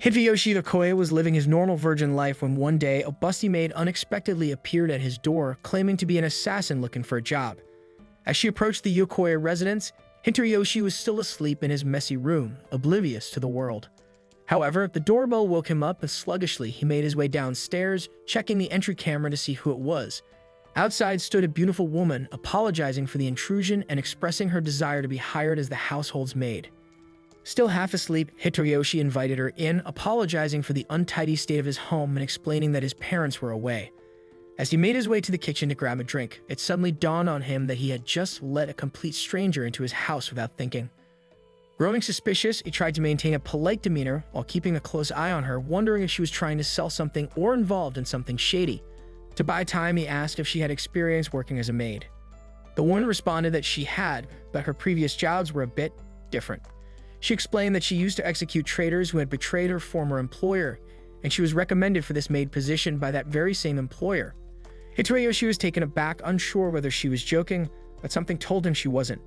Hideyoshi Okoye was living his normal virgin life when one day a busty maid unexpectedly appeared at his door claiming to be an assassin looking for a job. As she approached the Okoye residence, Hideyoshi was still asleep in his messy room, oblivious to the world. However, the doorbell woke him up and sluggishly he made his way downstairs, checking the entry camera to see who it was. Outside stood a beautiful woman, apologizing for the intrusion and expressing her desire to be hired as the household's maid. Still half asleep, Hideyoshi invited her in, apologizing for the untidy state of his home and explaining that his parents were away. As he made his way to the kitchen to grab a drink, it suddenly dawned on him that he had just let a complete stranger into his house without thinking. Growing suspicious, he tried to maintain a polite demeanor while keeping a close eye on her, wondering if she was trying to sell something or involved in something shady. To buy time, he asked if she had experience working as a maid. The woman responded that she had, but her previous jobs were a bit different. She explained that she used to execute traitors who had betrayed her former employer, and she was recommended for this maid position by that very same employer. Hideyoshi was taken aback, unsure whether she was joking, but something told him she wasn't.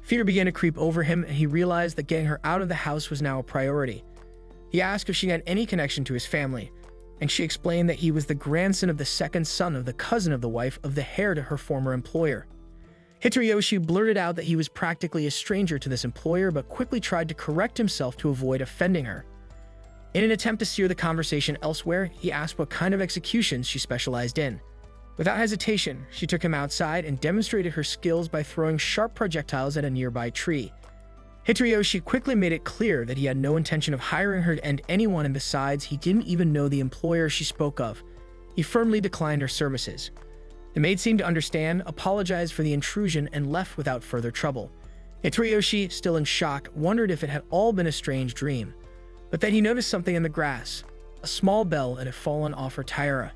Fear began to creep over him, and he realized that getting her out of the house was now a priority. He asked if she had any connection to his family, and she explained that he was the grandson of the second son of the cousin of the wife of the heir to her former employer. Hideyoshi blurted out that he was practically a stranger to this employer, but quickly tried to correct himself to avoid offending her. In an attempt to steer the conversation elsewhere, he asked what kind of executions she specialized in. Without hesitation, she took him outside and demonstrated her skills by throwing sharp projectiles at a nearby tree. Hideyoshi quickly made it clear that he had no intention of hiring her and anyone, and besides, he didn't even know the employer she spoke of. He firmly declined her services. The maid seemed to understand, apologized for the intrusion, and left without further trouble. Hideyoshi, still in shock, wondered if it had all been a strange dream. But then he noticed something in the grass. A small bell had fallen off her tiara.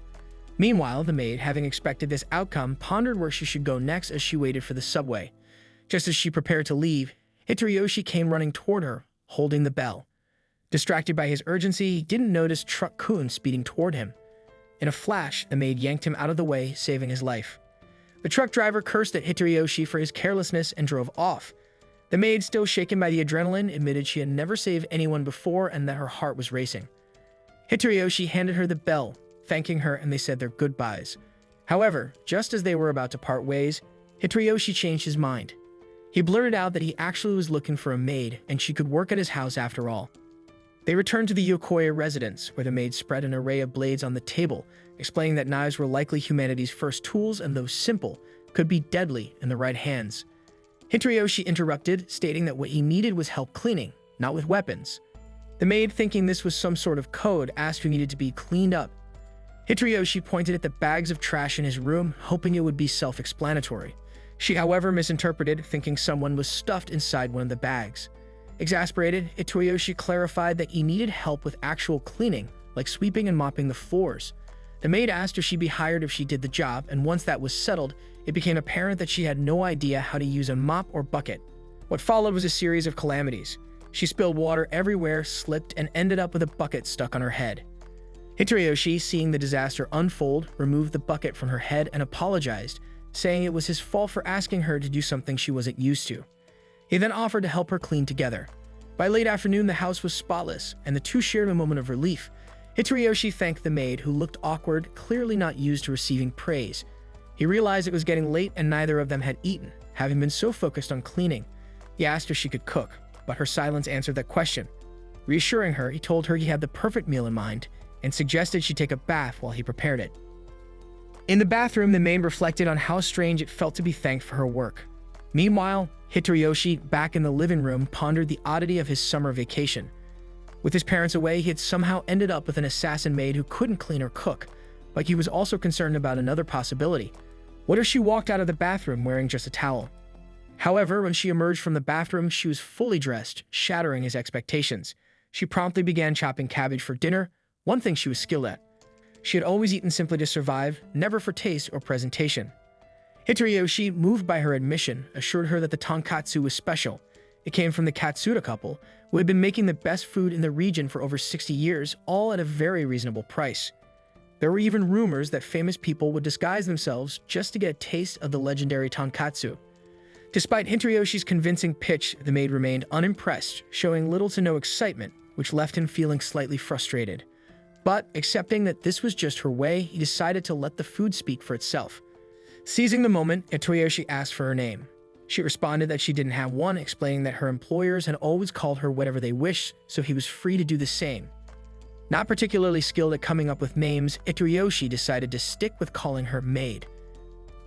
Meanwhile, the maid, having expected this outcome, pondered where she should go next as she waited for the subway. Just as she prepared to leave, Hideyoshi came running toward her, holding the bell. Distracted by his urgency, he didn't notice Truck-kun speeding toward him. In a flash, the maid yanked him out of the way, saving his life. The truck driver cursed at Hideyoshi for his carelessness and drove off. The maid, still shaken by the adrenaline, admitted she had never saved anyone before and that her heart was racing. Hideyoshi handed her the bell, thanking her, and they said their goodbyes. However, just as they were about to part ways, Hideyoshi changed his mind. He blurted out that he actually was looking for a maid and she could work at his house after all. They returned to the Okoye residence, where the maid spread an array of blades on the table, explaining that knives were likely humanity's first tools and, though simple, could be deadly in the right hands. Hideyoshi interrupted, stating that what he needed was help cleaning, not with weapons. The maid, thinking this was some sort of code, asked who needed to be cleaned up. Hideyoshi pointed at the bags of trash in his room, hoping it would be self-explanatory. She, however, misinterpreted, thinking someone was stuffed inside one of the bags. Exasperated, Hideyoshi clarified that he needed help with actual cleaning, like sweeping and mopping the floors. The maid asked if she'd be hired if she did the job, and once that was settled, it became apparent that she had no idea how to use a mop or bucket. What followed was a series of calamities. She spilled water everywhere, slipped, and ended up with a bucket stuck on her head. Hideyoshi, seeing the disaster unfold, removed the bucket from her head and apologized, saying it was his fault for asking her to do something she wasn't used to. He then offered to help her clean together. By late afternoon, the house was spotless, and the two shared a moment of relief. Hideyoshi thanked the maid, who looked awkward, clearly not used to receiving praise. He realized it was getting late and neither of them had eaten, having been so focused on cleaning. He asked if she could cook, but her silence answered that question. Reassuring her, he told her he had the perfect meal in mind and suggested she take a bath while he prepared it. In the bathroom, the maid reflected on how strange it felt to be thanked for her work. Meanwhile, Hideyoshi, back in the living room, pondered the oddity of his summer vacation. With his parents away, he had somehow ended up with an assassin maid who couldn't clean or cook, but he was also concerned about another possibility. What if she walked out of the bathroom wearing just a towel? However, when she emerged from the bathroom, she was fully dressed, shattering his expectations. She promptly began chopping cabbage for dinner, one thing she was skilled at. She had always eaten simply to survive, never for taste or presentation. Hideyoshi, moved by her admission, assured her that the tonkatsu was special. It came from the Katsuda couple, who had been making the best food in the region for over 60 years, all at a very reasonable price. There were even rumors that famous people would disguise themselves just to get a taste of the legendary tonkatsu. Despite Hideyoshi's convincing pitch, the maid remained unimpressed, showing little to no excitement, which left him feeling slightly frustrated. But, accepting that this was just her way, he decided to let the food speak for itself. Seizing the moment, Hitoyoshi asked for her name. She responded that she didn't have one, explaining that her employers had always called her whatever they wished, so he was free to do the same. Not particularly skilled at coming up with names, Hitoyoshi decided to stick with calling her Maid.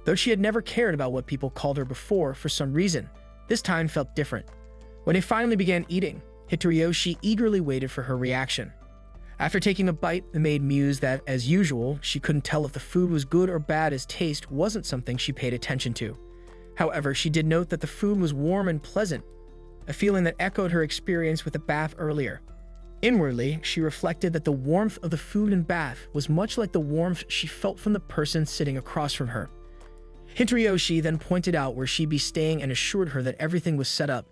Though she had never cared about what people called her before, for some reason, this time felt different. When they finally began eating, Hitoyoshi eagerly waited for her reaction. After taking a bite, the maid mused that, as usual, she couldn't tell if the food was good or bad, as taste wasn't something she paid attention to. However, she did note that the food was warm and pleasant, a feeling that echoed her experience with the bath earlier. Inwardly, she reflected that the warmth of the food and bath was much like the warmth she felt from the person sitting across from her. Hitoyoshi then pointed out where she'd be staying and assured her that everything was set up.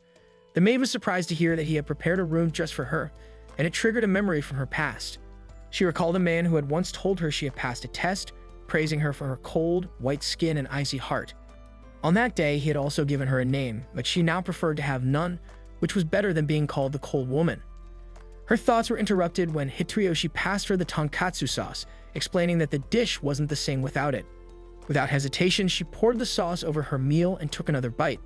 The maid was surprised to hear that he had prepared a room just for her, and it triggered a memory from her past. She recalled a man who had once told her she had passed a test, praising her for her cold, white skin and icy heart. On that day, he had also given her a name, but she now preferred to have none, which was better than being called the cold woman. Her thoughts were interrupted when Hitoyoshi passed her the tonkatsu sauce, explaining that the dish wasn't the same without it. Without hesitation, she poured the sauce over her meal and took another bite.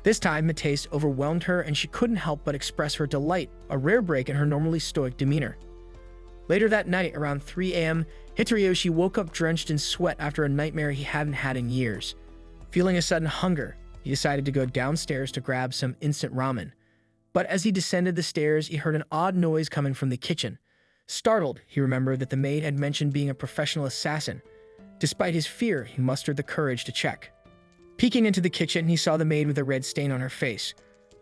This time, the taste overwhelmed her and she couldn't help but express her delight, a rare break in her normally stoic demeanor. Later that night, around 3 a.m., Hitoyoshi woke up drenched in sweat after a nightmare he hadn't had in years. Feeling a sudden hunger, he decided to go downstairs to grab some instant ramen. But as he descended the stairs, he heard an odd noise coming from the kitchen. Startled, he remembered that the maid had mentioned being a professional assassin. Despite his fear, he mustered the courage to check. Peeking into the kitchen, he saw the maid with a red stain on her face.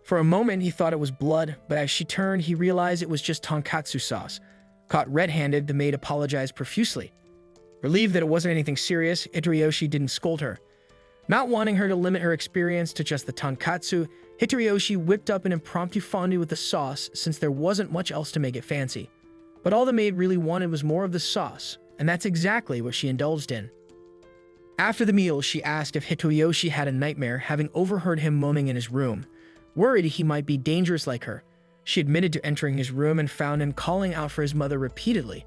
For a moment, he thought it was blood, but as she turned, he realized it was just tonkatsu sauce. Caught red-handed, the maid apologized profusely. Relieved that it wasn't anything serious, Hitoyoshi didn't scold her. Not wanting her to limit her experience to just the tonkatsu, Hitoyoshi whipped up an impromptu fondue with the sauce since there wasn't much else to make it fancy. But all the maid really wanted was more of the sauce, and that's exactly what she indulged in. After the meal, she asked if Hitoyoshi had a nightmare, having overheard him moaning in his room. Worried he might be dangerous like her, she admitted to entering his room and found him calling out for his mother repeatedly.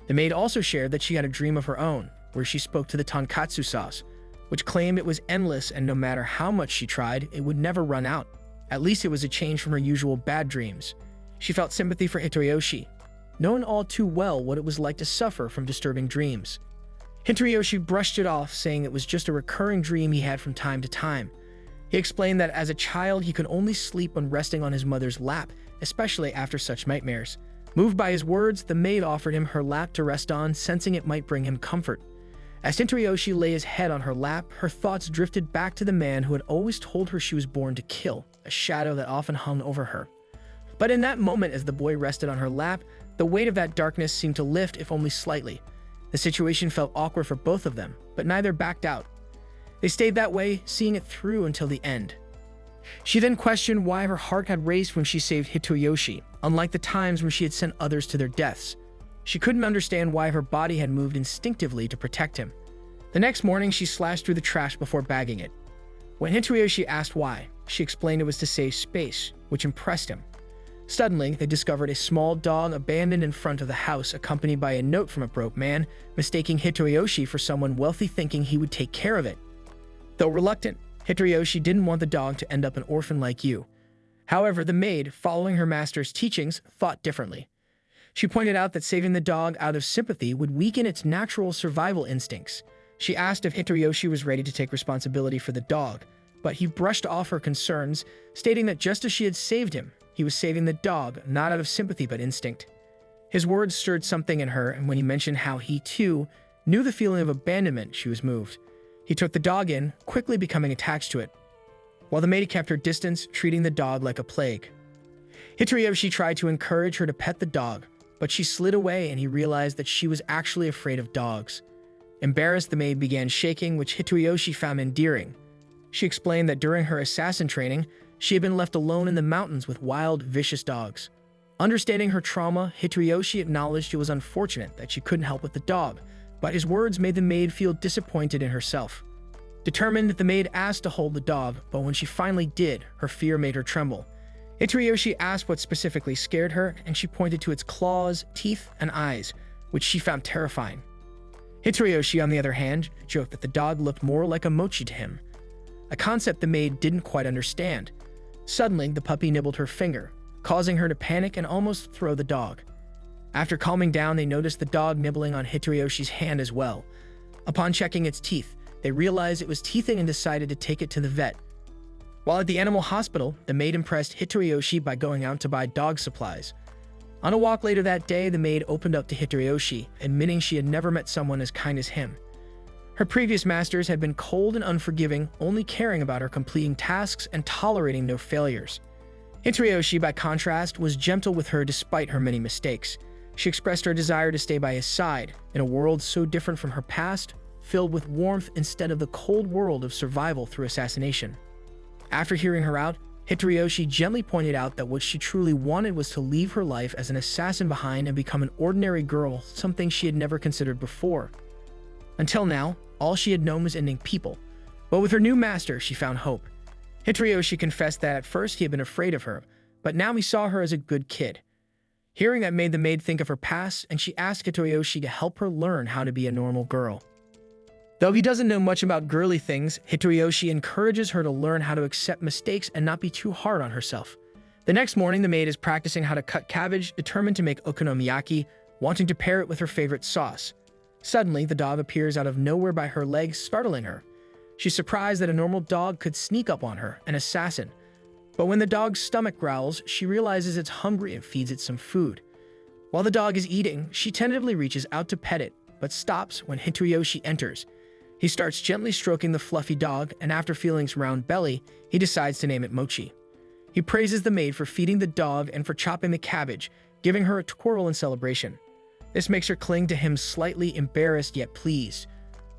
The maid also shared that she had a dream of her own, where she spoke to the tonkatsu sauce, which claimed it was endless and no matter how much she tried, it would never run out. At least it was a change from her usual bad dreams. She felt sympathy for Hitoyoshi, knowing all too well what it was like to suffer from disturbing dreams. Hitoyoshi brushed it off, saying it was just a recurring dream he had from time to time. He explained that as a child, he could only sleep when resting on his mother's lap, especially after such nightmares. Moved by his words, the maid offered him her lap to rest on, sensing it might bring him comfort. As Hitoyoshi lay his head on her lap, her thoughts drifted back to the man who had always told her she was born to kill, a shadow that often hung over her. But in that moment, as the boy rested on her lap, the weight of that darkness seemed to lift, if only slightly. The situation felt awkward for both of them, but neither backed out. They stayed that way, seeing it through until the end. She then questioned why her heart had raced when she saved Hitoyoshi, unlike the times when she had sent others to their deaths. She couldn't understand why her body had moved instinctively to protect him. The next morning, she slashed through the trash before bagging it. When Hitoyoshi asked why, she explained it was to save space, which impressed him. Suddenly, they discovered a small dog abandoned in front of the house, accompanied by a note from a broke man, mistaking Hitoyoshi for someone wealthy, thinking he would take care of it. Though reluctant, Hitoyoshi didn't want the dog to end up an orphan like you. However, the maid, following her master's teachings, thought differently. She pointed out that saving the dog out of sympathy would weaken its natural survival instincts. She asked if Hitoyoshi was ready to take responsibility for the dog, but he brushed off her concerns, stating that just as she had saved him, he was saving the dog, not out of sympathy but instinct. His words stirred something in her, and when he mentioned how he, too, knew the feeling of abandonment, she was moved. He took the dog in, quickly becoming attached to it, while the maid kept her distance, treating the dog like a plague. Hitoyoshi tried to encourage her to pet the dog, but she slid away and he realized that she was actually afraid of dogs. Embarrassed, the maid began shaking, which Hitoyoshi found endearing. She explained that during her assassin training, she had been left alone in the mountains with wild, vicious dogs. Understanding her trauma, Hitoyoshi acknowledged it was unfortunate that she couldn't help with the dog, but his words made the maid feel disappointed in herself. Determined, the maid asked to hold the dog, but when she finally did, her fear made her tremble. Hitoroyoshi asked what specifically scared her, and she pointed to its claws, teeth, and eyes, which she found terrifying. Hitoroyoshi, on the other hand, joked that the dog looked more like a mochi to him, a concept the maid didn't quite understand. Suddenly, the puppy nibbled her finger, causing her to panic and almost throw the dog. After calming down, they noticed the dog nibbling on Hitoriyoshi's hand as well. Upon checking its teeth, they realized it was teething and decided to take it to the vet. While at the animal hospital, the maid impressed Hitoroyoshi by going out to buy dog supplies. On a walk later that day, the maid opened up to Hitoroyoshi, admitting she had never met someone as kind as him. Her previous masters had been cold and unforgiving, only caring about her completing tasks and tolerating no failures. Hitoroyoshi, by contrast, was gentle with her despite her many mistakes. She expressed her desire to stay by his side, in a world so different from her past, filled with warmth instead of the cold world of survival through assassination. After hearing her out, Hitoroyoshi gently pointed out that what she truly wanted was to leave her life as an assassin behind and become an ordinary girl, something she had never considered before. Until now, all she had known was ending people, but with her new master, she found hope. Hitoroyoshi confessed that at first he had been afraid of her, but now he saw her as a good kid. Hearing that made the maid think of her past, and she asked Hitoroyoshi to help her learn how to be a normal girl. Though he doesn't know much about girly things, Hitoroyoshi encourages her to learn how to accept mistakes and not be too hard on herself. The next morning, the maid is practicing how to cut cabbage, determined to make okonomiyaki, wanting to pair it with her favorite sauce. Suddenly, the dog appears out of nowhere by her legs, startling her. She's surprised that a normal dog could sneak up on her, an assassin. But when the dog's stomach growls, she realizes it's hungry and feeds it some food. While the dog is eating, she tentatively reaches out to pet it, but stops when Hitoroyoshi enters. He starts gently stroking the fluffy dog, and after feeling its round belly, he decides to name it Mochi. He praises the maid for feeding the dog and for chopping the cabbage, giving her a twirl in celebration. This makes her cling to him, slightly embarrassed yet pleased.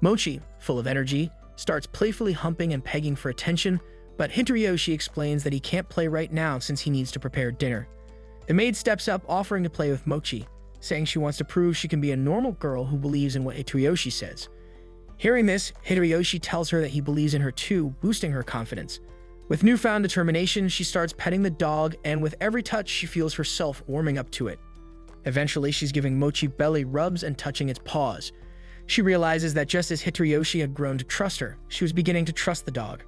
Mochi, full of energy, starts playfully humping and pegging for attention, but Hitoroyoshi explains that he can't play right now since he needs to prepare dinner. The maid steps up, offering to play with Mochi, saying she wants to prove she can be a normal girl who believes in what Hitoroyoshi says. Hearing this, Hitoroyoshi tells her that he believes in her too, boosting her confidence. With newfound determination, she starts petting the dog, and with every touch, she feels herself warming up to it. Eventually, she's giving Mochi belly rubs and touching its paws. She realizes that just as Hitoroyoshi had grown to trust her, she was beginning to trust the dog.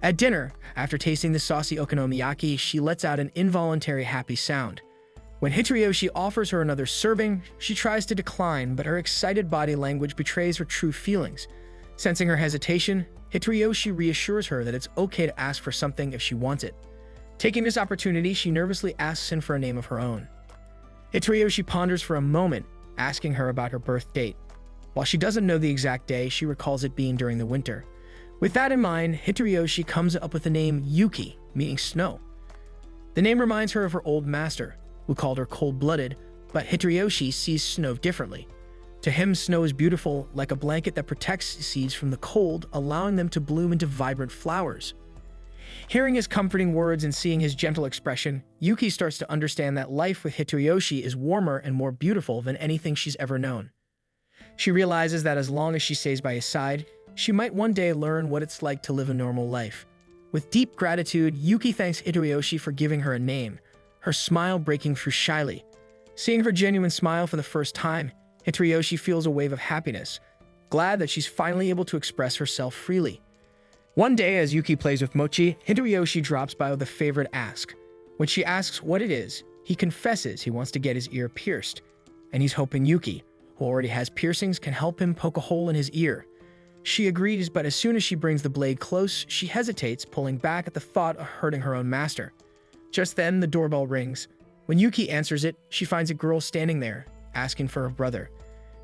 At dinner, after tasting the saucy okonomiyaki, she lets out an involuntary happy sound. When Hitoroyoshi offers her another serving, she tries to decline, but her excited body language betrays her true feelings. Sensing her hesitation, Hitoroyoshi reassures her that it's okay to ask for something if she wants it. Taking this opportunity, she nervously asks him for a name of her own. Hitoroyoshi ponders for a moment, asking her about her birth date. While she doesn't know the exact day, she recalls it being during the winter. With that in mind, Hitoroyoshi comes up with the name Yuki, meaning snow. The name reminds her of her old master, who called her cold-blooded, but Hitoroyoshi sees snow differently. To him, snow is beautiful, like a blanket that protects seeds from the cold, allowing them to bloom into vibrant flowers. Hearing his comforting words and seeing his gentle expression, Yuki starts to understand that life with Hitoroyoshi is warmer and more beautiful than anything she's ever known. She realizes that as long as she stays by his side, she might one day learn what it's like to live a normal life. With deep gratitude, Yuki thanks Hitoroyoshi for giving her a name, her smile breaking through shyly. Seeing her genuine smile for the first time, Hitoroyoshi feels a wave of happiness, glad that she's finally able to express herself freely. One day, as Yuki plays with Mochi, Hitoroyoshi drops by with a favorite ask. When she asks what it is, he confesses he wants to get his ear pierced, and he's hoping Yuki, who already has piercings, can help him poke a hole in his ear. She agrees, but as soon as she brings the blade close, she hesitates, pulling back at the thought of hurting her own master. Just then, the doorbell rings. When Yuki answers it, she finds a girl standing there, asking for her brother.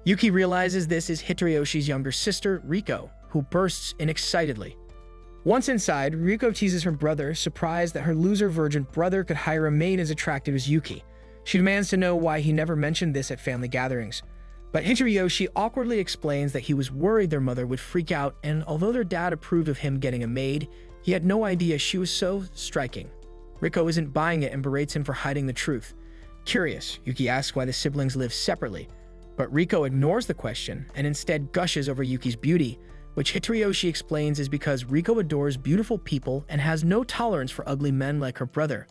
Yuki realizes this is Hitoriyoshi's younger sister, Riko, who bursts in excitedly. Once inside, Riko teases her brother, surprised that her loser virgin brother could hire a maid as attractive as Yuki. She demands to know why he never mentioned this at family gatherings. But Hitoroyoshi awkwardly explains that he was worried their mother would freak out, and although their dad approved of him getting a maid, he had no idea she was so striking. Riko isn't buying it and berates him for hiding the truth. Curious, Yuki asks why the siblings live separately, but Riko ignores the question and instead gushes over Yuki's beauty, which Hitoroyoshi explains is because Riko adores beautiful people and has no tolerance for ugly men like her brother.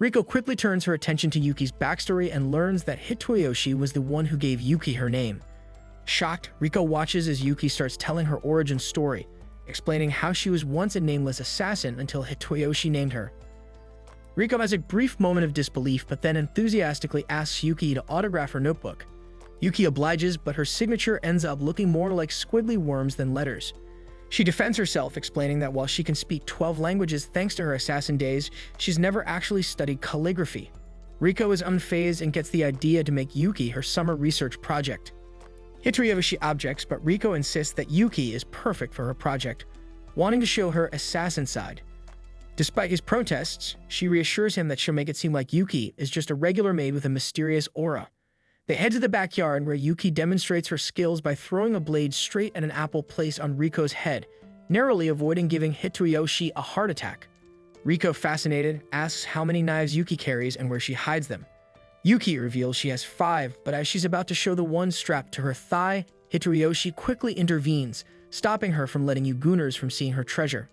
Riko quickly turns her attention to Yuki's backstory and learns that Hitoyoshi was the one who gave Yuki her name. Shocked, Riko watches as Yuki starts telling her origin story, explaining how she was once a nameless assassin until Hitoyoshi named her. Riko has a brief moment of disbelief, but then enthusiastically asks Yuki to autograph her notebook. Yuki obliges, but her signature ends up looking more like squiggly worms than letters. She defends herself, explaining that while she can speak 12 languages thanks to her assassin days, she's never actually studied calligraphy. Riko is unfazed and gets the idea to make Yuki her summer research project. Hitoyoshi objects, but Riko insists that Yuki is perfect for her project, wanting to show her assassin side. Despite his protests, she reassures him that she'll make it seem like Yuki is just a regular maid with a mysterious aura. They head to the backyard where Yuki demonstrates her skills by throwing a blade straight at an apple placed on Riko's head, narrowly avoiding giving Hitoyoshi a heart attack. Riko, fascinated, asks how many knives Yuki carries and where she hides them. Yuki reveals she has 5, but as she's about to show the one strapped to her thigh, Hitoyoshi quickly intervenes, stopping her from letting Yuguners from seeing her treasure.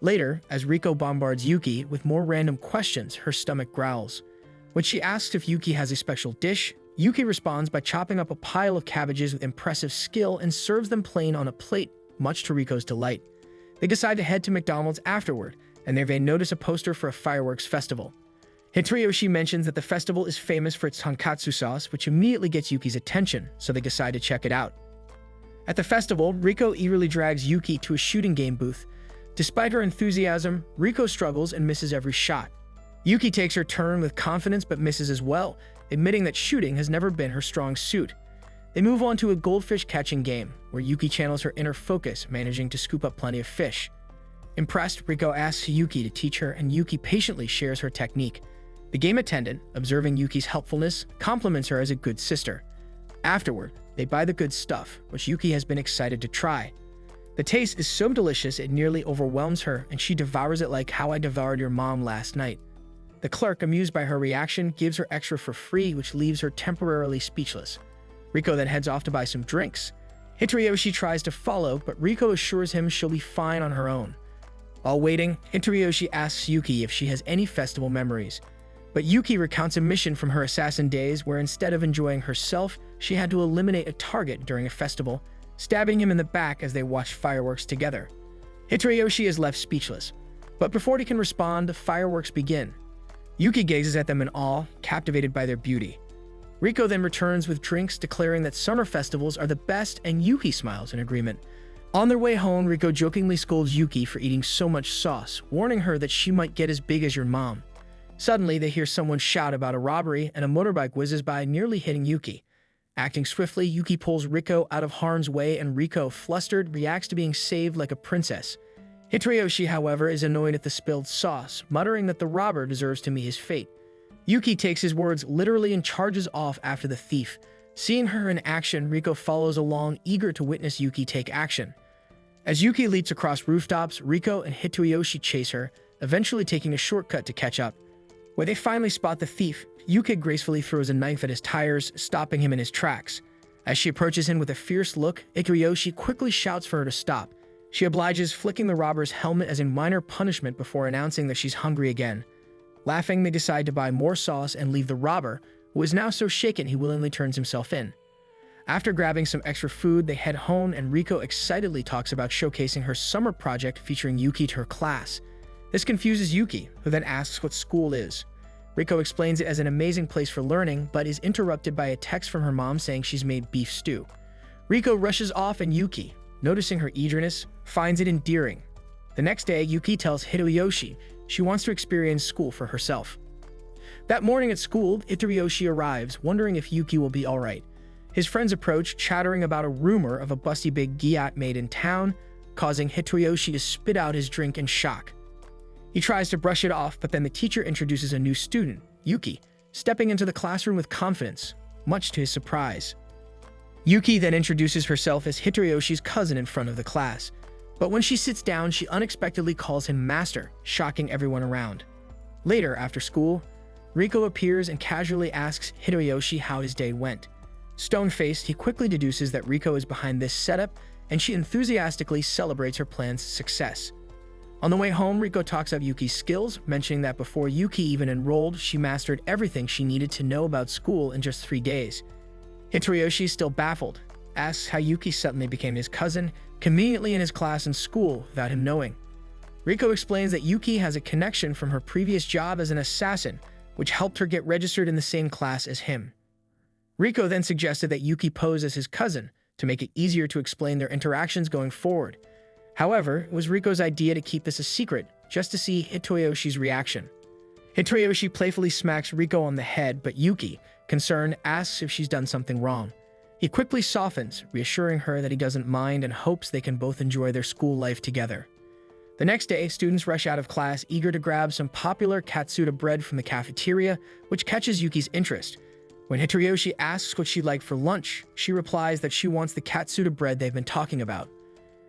Later, as Riko bombards Yuki with more random questions, her stomach growls. When she asks if Yuki has a special dish, Yuki responds by chopping up a pile of cabbages with impressive skill and serves them plain on a plate, much to Riko's delight. They decide to head to McDonald's afterward, and there they notice a poster for a fireworks festival. Hitoyoshi mentions that the festival is famous for its tonkatsu sauce, which immediately gets Yuki's attention, so they decide to check it out. At the festival, Riko eagerly drags Yuki to a shooting game booth. Despite her enthusiasm, Riko struggles and misses every shot. Yuki takes her turn with confidence but misses as well, admitting that shooting has never been her strong suit. They move on to a goldfish catching game, where Yuki channels her inner focus, managing to scoop up plenty of fish. Impressed, Riko asks Yuki to teach her, and Yuki patiently shares her technique. The game attendant, observing Yuki's helpfulness, compliments her as a good sister. Afterward, they buy the good stuff, which Yuki has been excited to try. The taste is so delicious it nearly overwhelms her, and she devours it like how I devoured your mom last night. The clerk, amused by her reaction, gives her extra for free, which leaves her temporarily speechless. Riko then heads off to buy some drinks. Hitoyoshi tries to follow, but Riko assures him she'll be fine on her own. While waiting, Hitoyoshi asks Yuki if she has any festival memories. But Yuki recounts a mission from her assassin days where instead of enjoying herself, she had to eliminate a target during a festival, stabbing him in the back as they watched fireworks together. Hitoyoshi is left speechless. But before he can respond, the fireworks begin. Yuki gazes at them in awe, captivated by their beauty. Riko then returns with drinks, declaring that summer festivals are the best, and Yuki smiles in agreement. On their way home, Riko jokingly scolds Yuki for eating so much sauce, warning her that she might get as big as your mom. Suddenly, they hear someone shout about a robbery, and a motorbike whizzes by, nearly hitting Yuki. Acting swiftly, Yuki pulls Riko out of harm's way, and Riko, flustered, reacts to being saved like a princess. Hitoyoshi, however, is annoyed at the spilled sauce, muttering that the robber deserves to meet his fate. Yuki takes his words literally and charges off after the thief. Seeing her in action, Riko follows along, eager to witness Yuki take action. As Yuki leaps across rooftops, Riko and Hitoyoshi chase her, eventually taking a shortcut to catch up. Where they finally spot the thief, Yuki gracefully throws a knife at his tires, stopping him in his tracks. As she approaches him with a fierce look, Hitoyoshi quickly shouts for her to stop. She obliges, flicking the robber's helmet as a minor punishment before announcing that she's hungry again. Laughing, they decide to buy more sauce and leave the robber, who is now so shaken he willingly turns himself in. After grabbing some extra food, they head home, and Riko excitedly talks about showcasing her summer project featuring Yuki to her class. This confuses Yuki, who then asks what school is. Riko explains it as an amazing place for learning, but is interrupted by a text from her mom saying she's made beef stew. Riko rushes off, and Yuki, noticing her eagerness, finds it endearing. The next day, Yuki tells Hitoyoshi she wants to experience school for herself. That morning at school, Hitoyoshi arrives, wondering if Yuki will be alright. His friends approach, chattering about a rumor of a busty big gyat maid in town, causing Hitoyoshi to spit out his drink in shock. He tries to brush it off, but then the teacher introduces a new student, Yuki, stepping into the classroom with confidence, much to his surprise. Yuki then introduces herself as Hitoyoshi's cousin in front of the class. But when she sits down, she unexpectedly calls him master, shocking everyone around. Later, after school, Riko appears and casually asks Hitoyoshi how his day went. Stone-faced, he quickly deduces that Riko is behind this setup, and she enthusiastically celebrates her plan's success. On the way home, Riko talks up Yuki's skills, mentioning that before Yuki even enrolled, she mastered everything she needed to know about school in just 3 days. Hitoyoshi, still baffled, asks how Yuki suddenly became his cousin, conveniently in his class in school without him knowing. Riko explains that Yuki has a connection from her previous job as an assassin, which helped her get registered in the same class as him. Riko then suggested that Yuki pose as his cousin to make it easier to explain their interactions going forward. However, it was Riko's idea to keep this a secret, just to see Hitoyoshi's reaction. Hitoyoshi playfully smacks Riko on the head, but Yuki, concerned, asks if she's done something wrong. He quickly softens, reassuring her that he doesn't mind and hopes they can both enjoy their school life together. The next day, students rush out of class eager to grab some popular Katsuta bread from the cafeteria, which catches Yuki's interest. When Hitoyoshi asks what she'd like for lunch, she replies that she wants the Katsuta bread they've been talking about.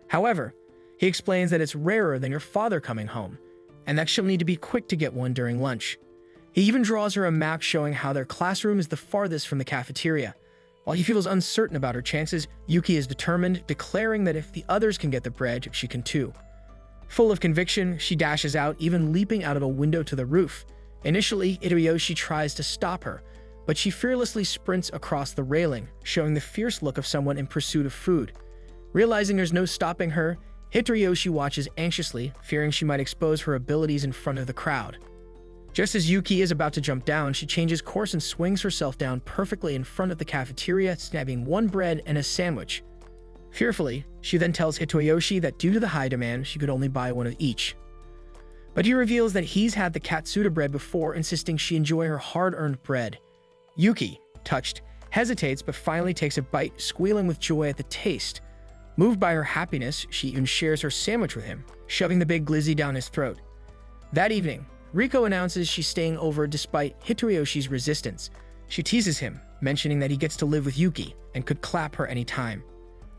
However, he explains that it's rarer than your father coming home, and that she'll need to be quick to get one during lunch. He even draws her a map showing how their classroom is the farthest from the cafeteria. While he feels uncertain about her chances, Yuki is determined, declaring that if the others can get the bread, she can too. Full of conviction, she dashes out, even leaping out of a window to the roof. Initially, Hitoyoshi tries to stop her, but she fearlessly sprints across the railing, showing the fierce look of someone in pursuit of food. Realizing there's no stopping her, Hitoyoshi watches anxiously, fearing she might expose her abilities in front of the crowd. Just as Yuki is about to jump down, she changes course and swings herself down perfectly in front of the cafeteria, snapping one bread and a sandwich. Fearfully, she then tells Hitoyoshi that due to the high demand, she could only buy one of each. But he reveals that he's had the Katsuta bread before, insisting she enjoy her hard-earned bread. Yuki, touched, hesitates but finally takes a bite, squealing with joy at the taste. Moved by her happiness, she even shares her sandwich with him, shoving the big glizzy down his throat. That evening, Riko announces she's staying over despite Hitoyoshi's resistance. She teases him, mentioning that he gets to live with Yuki and could clap her anytime.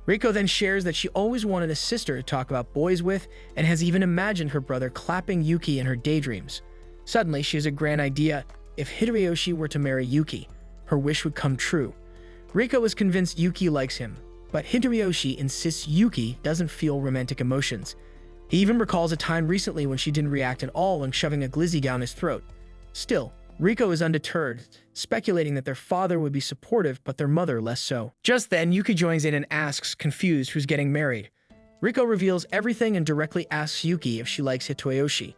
Riko then shares that she always wanted a sister to talk about boys with and has even imagined her brother clapping Yuki in her daydreams. Suddenly, she has a grand idea. If Hitoyoshi were to marry Yuki, her wish would come true. Riko is convinced Yuki likes him, but Hitoyoshi insists Yuki doesn't feel romantic emotions. He even recalls a time recently when she didn't react at all when shoving a glizzy down his throat. Still, Riko is undeterred, speculating that their father would be supportive but their mother less so. Just then, Yuki joins in and asks, confused, who's getting married. Riko reveals everything and directly asks Yuki if she likes Hitoyoshi.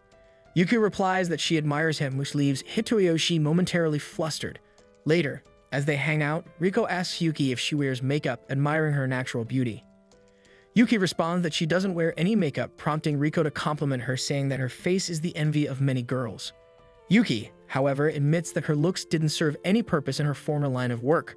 Yuki replies that she admires him, which leaves Hitoyoshi momentarily flustered. Later, as they hang out, Riko asks Yuki if she wears makeup, admiring her natural beauty. Yuki responds that she doesn't wear any makeup, prompting Riko to compliment her, saying that her face is the envy of many girls. Yuki, however, admits that her looks didn't serve any purpose in her former line of work.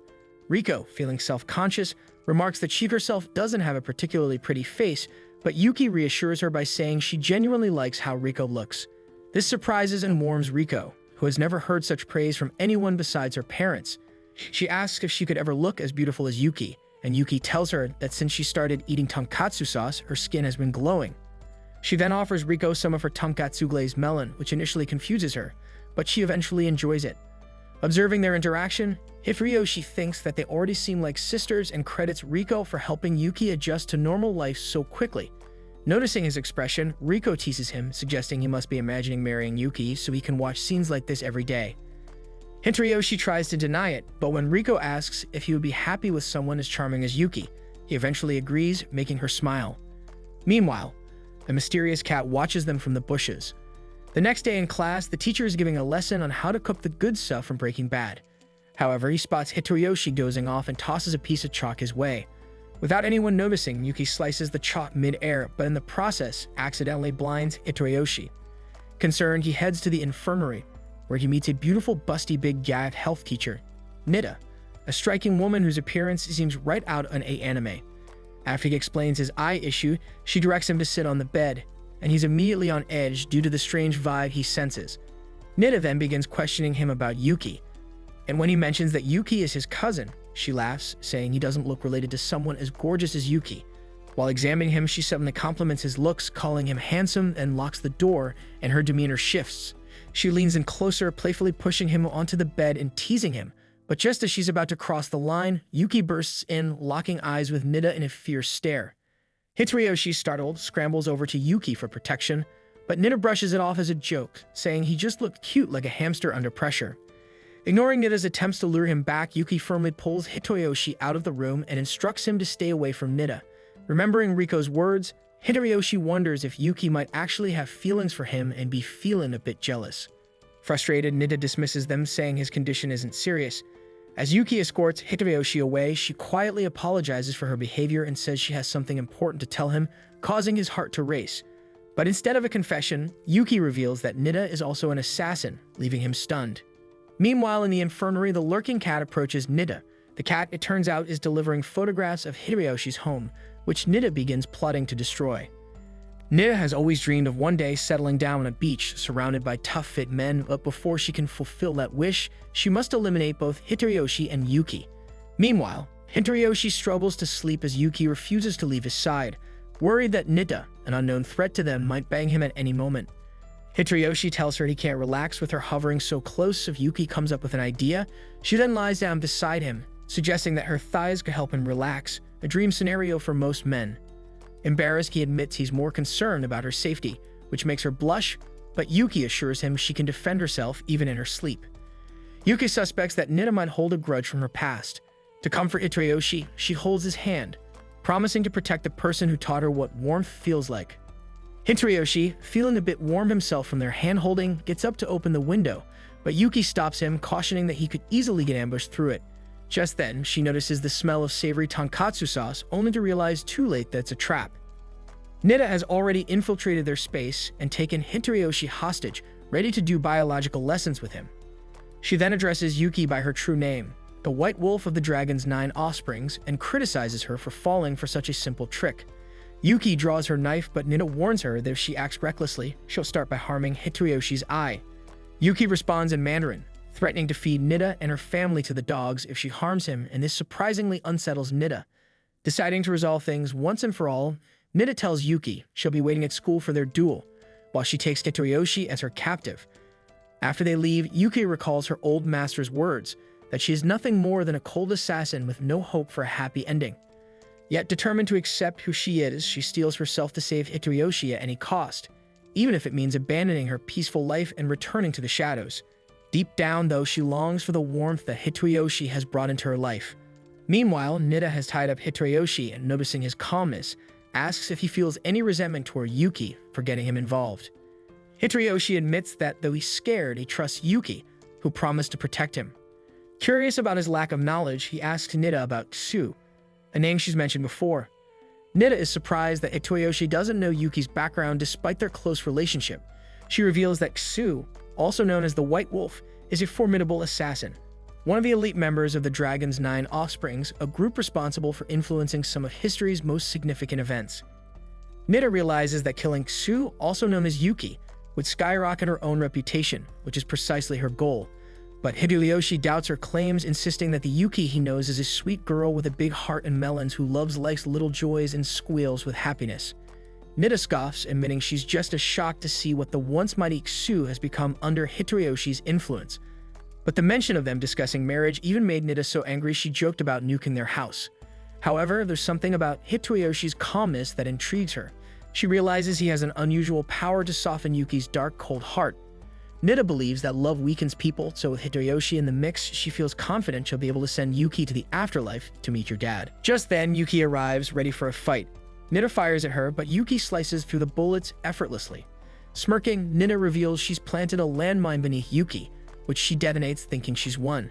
Riko, feeling self-conscious, remarks that she herself doesn't have a particularly pretty face, but Yuki reassures her by saying she genuinely likes how Riko looks. This surprises and warms Riko, who has never heard such praise from anyone besides her parents. She asks if she could ever look as beautiful as Yuki, and Yuki tells her that since she started eating tonkatsu sauce, her skin has been glowing. She then offers Riko some of her tonkatsu glazed melon, which initially confuses her, but she eventually enjoys it. Observing their interaction, Hitoyoshi thinks that they already seem like sisters and credits Riko for helping Yuki adjust to normal life so quickly. Noticing his expression, Riko teases him, suggesting he must be imagining marrying Yuki so he can watch scenes like this every day. Hitoyoshi tries to deny it, but when Riko asks if he would be happy with someone as charming as Yuki, he eventually agrees, making her smile. Meanwhile, a mysterious cat watches them from the bushes. The next day in class, the teacher is giving a lesson on how to cook the good stuff from Breaking Bad. However, he spots Hitoyoshi dozing off and tosses a piece of chalk his way. Without anyone noticing, Yuki slices the chalk mid-air, but in the process, accidentally blinds Hitoyoshi. Concerned, he heads to the infirmary, where he meets a beautiful, busty, big gaff health teacher, Nida, a striking woman whose appearance seems right out an anime. After he explains his eye issue, she directs him to sit on the bed, and he's immediately on edge due to the strange vibe he senses. Nida then begins questioning him about Yuki, and when he mentions that Yuki is his cousin, she laughs, saying he doesn't look related to someone as gorgeous as Yuki. While examining him, she suddenly compliments his looks, calling him handsome, and locks the door, and her demeanor shifts. She leans in closer, playfully pushing him onto the bed and teasing him. But just as she's about to cross the line, Yuki bursts in, locking eyes with Nida in a fierce stare. Hitoyoshi, startled, scrambles over to Yuki for protection, but Nida brushes it off as a joke, saying he just looked cute like a hamster under pressure. Ignoring Nida's attempts to lure him back, Yuki firmly pulls Hitoyoshi out of the room and instructs him to stay away from Nida. Remembering Riko's words, Hitoyoshi wonders if Yuki might actually have feelings for him and be feeling a bit jealous. Frustrated, Nida dismisses them, saying his condition isn't serious. As Yuki escorts Hitoyoshi away, she quietly apologizes for her behavior and says she has something important to tell him, causing his heart to race. But instead of a confession, Yuki reveals that Nida is also an assassin, leaving him stunned. Meanwhile, in the infirmary, the lurking cat approaches Nida. The cat, it turns out, is delivering photographs of Hitoyoshi's home, which Nida begins plotting to destroy. Nida has always dreamed of one day settling down on a beach surrounded by tough, fit men, but before she can fulfill that wish, she must eliminate both Hitoyoshi and Yuki. Meanwhile, Hitoyoshi struggles to sleep as Yuki refuses to leave his side, worried that Nida, an unknown threat to them, might bang him at any moment. Hitoyoshi tells her he can't relax with her hovering so close if Yuki comes up with an idea. She then lies down beside him, suggesting that her thighs could help him relax, a dream scenario for most men. Embarrassed, he admits he's more concerned about her safety, which makes her blush, but Yuki assures him she can defend herself even in her sleep. Yuki suspects that Nida might hold a grudge from her past. To comfort Hitoyoshi, she holds his hand, promising to protect the person who taught her what warmth feels like. Hitoyoshi, feeling a bit warm himself from their hand-holding, gets up to open the window, but Yuki stops him, cautioning that he could easily get ambushed through it. Just then, she notices the smell of savory tonkatsu sauce, only to realize too late that it's a trap. Nida has already infiltrated their space and taken Hitoyoshi hostage, ready to do biological lessons with him. She then addresses Yuki by her true name, the White Wolf of the Dragon's 9 offsprings, and criticizes her for falling for such a simple trick. Yuki draws her knife, but Nida warns her that if she acts recklessly, she'll start by harming Hitoyoshi's eye. Yuki responds in Mandarin, threatening to feed Nida and her family to the dogs if she harms him, and this surprisingly unsettles Nida. Deciding to resolve things once and for all, Nida tells Yuki she'll be waiting at school for their duel, while she takes Hitoyoshi as her captive. After they leave, Yuki recalls her old master's words, that she is nothing more than a cold assassin with no hope for a happy ending. Yet determined to accept who she is, she steels herself to save Hitoyoshi at any cost, even if it means abandoning her peaceful life and returning to the shadows. Deep down, though, she longs for the warmth that Hitoyoshi has brought into her life. Meanwhile, Nida has tied up Hitoyoshi and, noticing his calmness, asks if he feels any resentment toward Yuki for getting him involved. Hitoyoshi admits that, though he's scared, he trusts Yuki, who promised to protect him. Curious about his lack of knowledge, he asks Nida about Tsu, a name she's mentioned before. Nida is surprised that Hitoyoshi doesn't know Yuki's background despite their close relationship. She reveals that Tsu, also known as the White Wolf, is a formidable assassin, one of the elite members of the Dragon's 9 offsprings, a group responsible for influencing some of history's most significant events. Nida realizes that killing Tsu, also known as Yuki, would skyrocket her own reputation, which is precisely her goal. But Hitoyoshi doubts her claims, insisting that the Yuki he knows is a sweet girl with a big heart and melons who loves life's little joys and squeals with happiness. Nida scoffs, admitting she's just as shocked to see what the once mighty Tsu has become under Hitoyoshi's influence. But the mention of them discussing marriage even made Nida so angry she joked about nuking their house. However, there's something about Hitoyoshi's calmness that intrigues her. She realizes he has an unusual power to soften Yuki's dark, cold heart. Nida believes that love weakens people, so with Hitoyoshi in the mix, she feels confident she'll be able to send Yuki to the afterlife to meet your dad. Just then, Yuki arrives, ready for a fight. Nida fires at her, but Yuki slices through the bullets effortlessly. Smirking, Nida reveals she's planted a landmine beneath Yuki, which she detonates thinking she's won.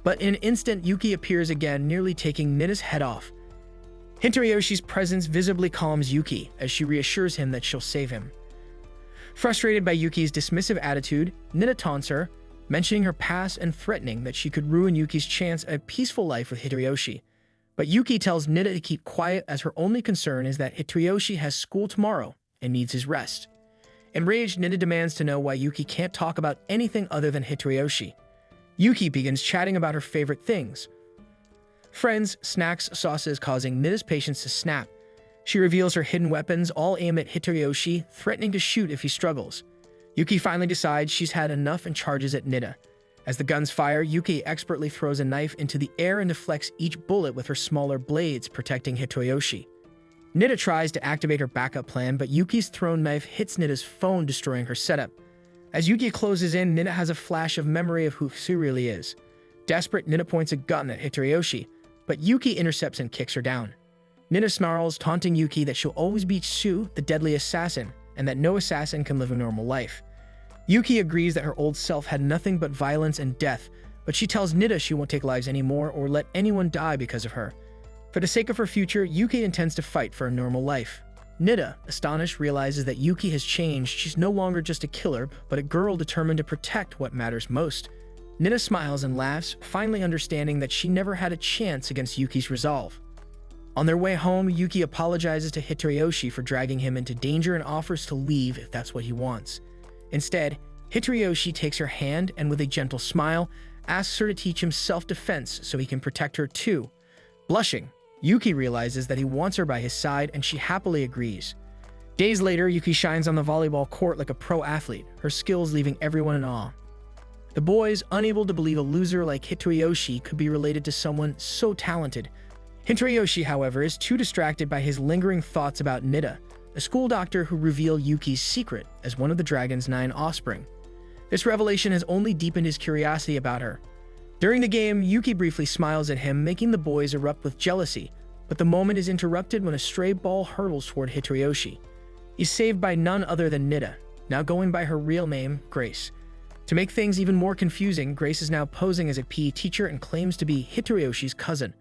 But in an instant, Yuki appears again, nearly taking Nida's head off. Hitoyoshi's presence visibly calms Yuki, as she reassures him that she'll save him. Frustrated by Yuki's dismissive attitude, Nida taunts her, mentioning her past and threatening that she could ruin Yuki's chance at a peaceful life with Hitoyoshi. But Yuki tells Nida to keep quiet, as her only concern is that Hitoyoshi has school tomorrow and needs his rest. Enraged, Nida demands to know why Yuki can't talk about anything other than Hitoyoshi. Yuki begins chatting about her favorite things: friends, snacks, sauces, causing Nida's patience to snap. She reveals her hidden weapons, all aim at Hitoyoshi, threatening to shoot if he struggles. Yuki finally decides she's had enough and charges at Nida. As the guns fire, Yuki expertly throws a knife into the air and deflects each bullet with her smaller blades, protecting Hitoyoshi. Nida tries to activate her backup plan, but Yuki's thrown knife hits Nida's phone, destroying her setup. As Yuki closes in, Nida has a flash of memory of who she really is. Desperate, Nida points a gun at Hitoriyoshi, but Yuki intercepts and kicks her down. Nida snarls, taunting Yuki that she'll always be Sue, the deadly assassin, and that no assassin can live a normal life. Yuki agrees that her old self had nothing but violence and death, but she tells Nida she won't take lives anymore or let anyone die because of her. For the sake of her future, Yuki intends to fight for a normal life. Nida, astonished, realizes that Yuki has changed. She's no longer just a killer, but a girl determined to protect what matters most. Nida smiles and laughs, finally understanding that she never had a chance against Yuki's resolve. On their way home, Yuki apologizes to Hitoriyoshi for dragging him into danger and offers to leave if that's what he wants. Instead, Hitoriyoshi takes her hand and with a gentle smile, asks her to teach him self-defense so he can protect her too. Blushing, Yuki realizes that he wants her by his side and she happily agrees. Days later, Yuki shines on the volleyball court like a pro athlete, her skills leaving everyone in awe. The boys, unable to believe a loser like Hitoriyoshi could be related to someone so talented. Hitoriyoshi, however, is too distracted by his lingering thoughts about Nida, a school doctor who revealed Yuki's secret as one of the dragon's 9 offspring. This revelation has only deepened his curiosity about her. During the game, Yuki briefly smiles at him, making the boys erupt with jealousy, but the moment is interrupted when a stray ball hurtles toward Hitoriyoshi. He's saved by none other than Nida, now going by her real name, Grace. To make things even more confusing, Grace is now posing as a PE teacher and claims to be Hitoriyoshi's cousin.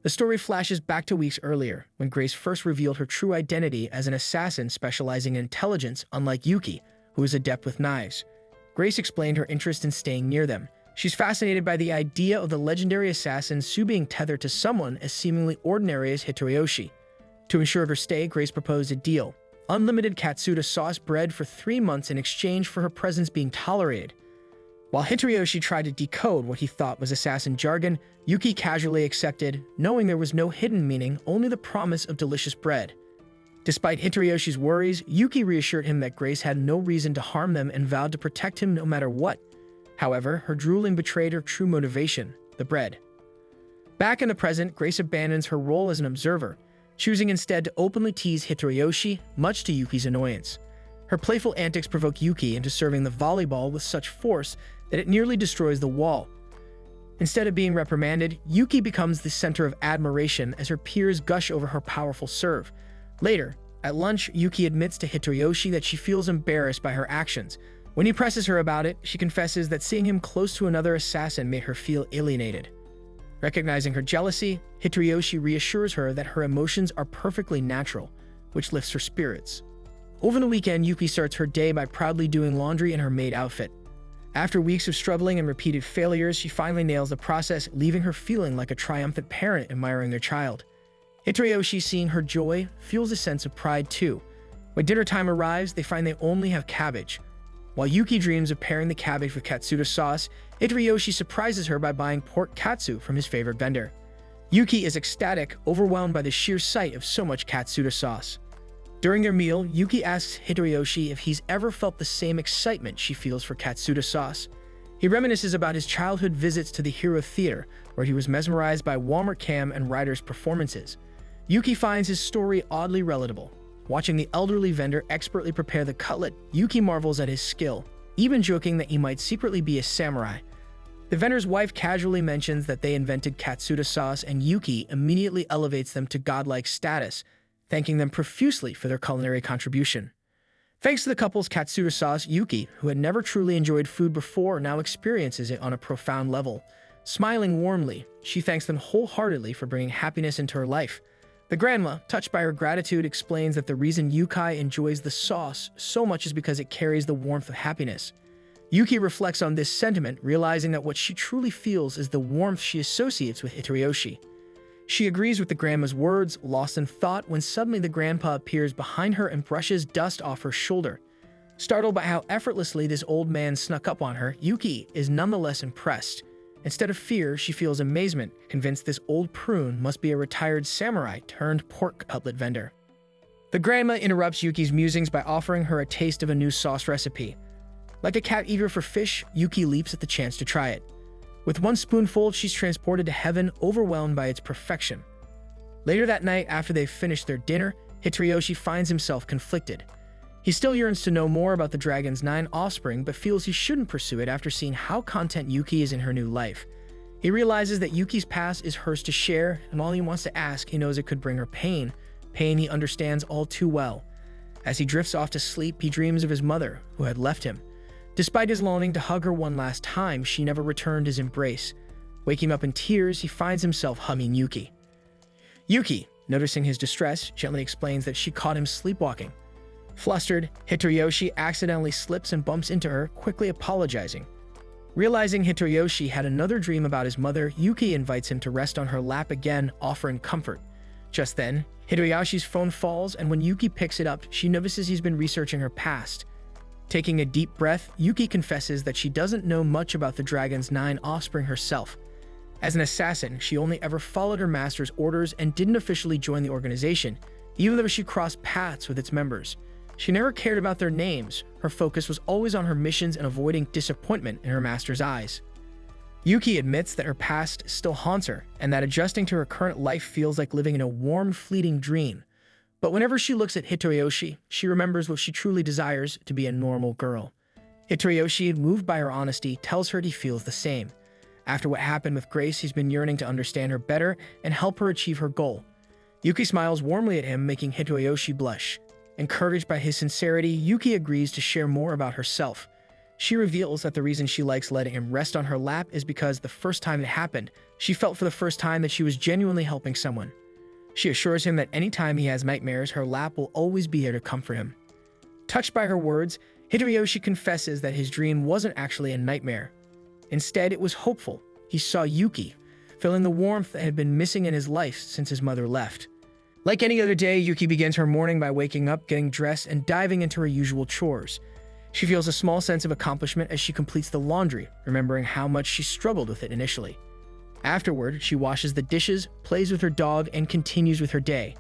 The story flashes back to weeks earlier, when Grace first revealed her true identity as an assassin specializing in intelligence, unlike Yuki, who is adept with knives. Grace explained her interest in staying near them. She's fascinated by the idea of the legendary assassin Sue being tethered to someone as seemingly ordinary as Hitoriyoshi. To ensure her stay, Grace proposed a deal: unlimited Katsuda sauce bread for 3 months in exchange for her presence being tolerated. While Hitoriyoshi tried to decode what he thought was assassin jargon, Yuki casually accepted, knowing there was no hidden meaning, only the promise of delicious bread. Despite Hitoriyoshi's worries, Yuki reassured him that Grace had no reason to harm them and vowed to protect him no matter what. However, her drooling betrayed her true motivation: the bread. Back in the present, Grace abandons her role as an observer, choosing instead to openly tease Hitoriyoshi, much to Yuki's annoyance. Her playful antics provoke Yuki into serving the volleyball with such force that it nearly destroys the wall. Instead of being reprimanded, Yuki becomes the center of admiration as her peers gush over her powerful serve. Later, at lunch, Yuki admits to Hitoriyoshi that she feels embarrassed by her actions. When he presses her about it, she confesses that seeing him close to another assassin made her feel alienated. Recognizing her jealousy, Hitoriyoshi reassures her that her emotions are perfectly natural, which lifts her spirits. Over the weekend, Yuki starts her day by proudly doing laundry in her maid outfit. After weeks of struggling and repeated failures, she finally nails the process, leaving her feeling like a triumphant parent admiring their child. Hitoriyoshi, seeing her joy, feels a sense of pride too. When dinner time arrives, they find they only have cabbage. While Yuki dreams of pairing the cabbage with Katsuda sauce, Hitoriyoshi surprises her by buying pork katsu from his favorite vendor. Yuki is ecstatic, overwhelmed by the sheer sight of so much Katsuda sauce. During their meal, Yuki asks Hitoriyoshi if he's ever felt the same excitement she feels for Katsuda sauce. He reminisces about his childhood visits to the Hero Theater, where he was mesmerized by Walmart Cam and Ryder's performances. Yuki finds his story oddly relatable. Watching the elderly vendor expertly prepare the cutlet, Yuki marvels at his skill, even joking that he might secretly be a samurai. The vendor's wife casually mentions that they invented Katsuda sauce, and Yuki immediately elevates them to godlike status, thanking them profusely for their culinary contribution. Thanks to the couple's Katsuda sauce, Yuki, who had never truly enjoyed food before, now experiences it on a profound level. Smiling warmly, she thanks them wholeheartedly for bringing happiness into her life. The grandma, touched by her gratitude, explains that the reason Yuki enjoys the sauce so much is because it carries the warmth of happiness. Yuki reflects on this sentiment, realizing that what she truly feels is the warmth she associates with Hitoriyoshi. She agrees with the grandma's words, lost in thought when suddenly the grandpa appears behind her and brushes dust off her shoulder. Startled by how effortlessly this old man snuck up on her, Yuki is nonetheless impressed. Instead of fear, she feels amazement, convinced this old prune must be a retired samurai turned pork cutlet vendor. The grandma interrupts Yuki's musings by offering her a taste of a new sauce recipe. Like a cat eager for fish, Yuki leaps at the chance to try it. With one spoonful, she's transported to heaven, overwhelmed by its perfection. Later that night, after they've finished their dinner, Hitoyoshi finds himself conflicted. He still yearns to know more about the dragon's 9 offspring, but feels he shouldn't pursue it after seeing how content Yuki is in her new life. He realizes that Yuki's past is hers to share, and while he wants to ask, he knows it could bring her pain he understands all too well. As he drifts off to sleep, he dreams of his mother, who had left him. Despite his longing to hug her one last time, she never returned his embrace. Waking up in tears, he finds himself humming Yuki. Yuki, noticing his distress, gently explains that she caught him sleepwalking. Flustered, Hitoyoshi accidentally slips and bumps into her, quickly apologizing. Realizing Hitoyoshi had another dream about his mother, Yuki invites him to rest on her lap again, offering comfort. Just then, Hitoyoshi's phone falls, and when Yuki picks it up, she notices he's been researching her past. Taking a deep breath, Yuki confesses that she doesn't know much about the dragon's 9 offspring herself. As an assassin, she only ever followed her master's orders and didn't officially join the organization, even though she crossed paths with its members. She never cared about their names. Her focus was always on her missions and avoiding disappointment in her master's eyes. Yuki admits that her past still haunts her, and that adjusting to her current life feels like living in a warm, fleeting dream. But whenever she looks at Hitoyoshi, she remembers what she truly desires: to be a normal girl. Hitoyoshi, moved by her honesty, tells her he feels the same. After what happened with Grace, he's been yearning to understand her better and help her achieve her goal. Yuki smiles warmly at him, making Hitoyoshi blush. Encouraged by his sincerity, Yuki agrees to share more about herself. She reveals that the reason she likes letting him rest on her lap is because the first time it happened, she felt for the first time that she was genuinely helping someone. She assures him that anytime he has nightmares, her lap will always be there to comfort him. Touched by her words, Hitoyoshi confesses that his dream wasn't actually a nightmare. Instead, it was hopeful. He saw Yuki, feeling the warmth that had been missing in his life since his mother left. Like any other day, Yuki begins her morning by waking up, getting dressed, and diving into her usual chores. She feels a small sense of accomplishment as she completes the laundry, remembering how much she struggled with it initially. Afterward, she washes the dishes, plays with her dog, and continues with her day.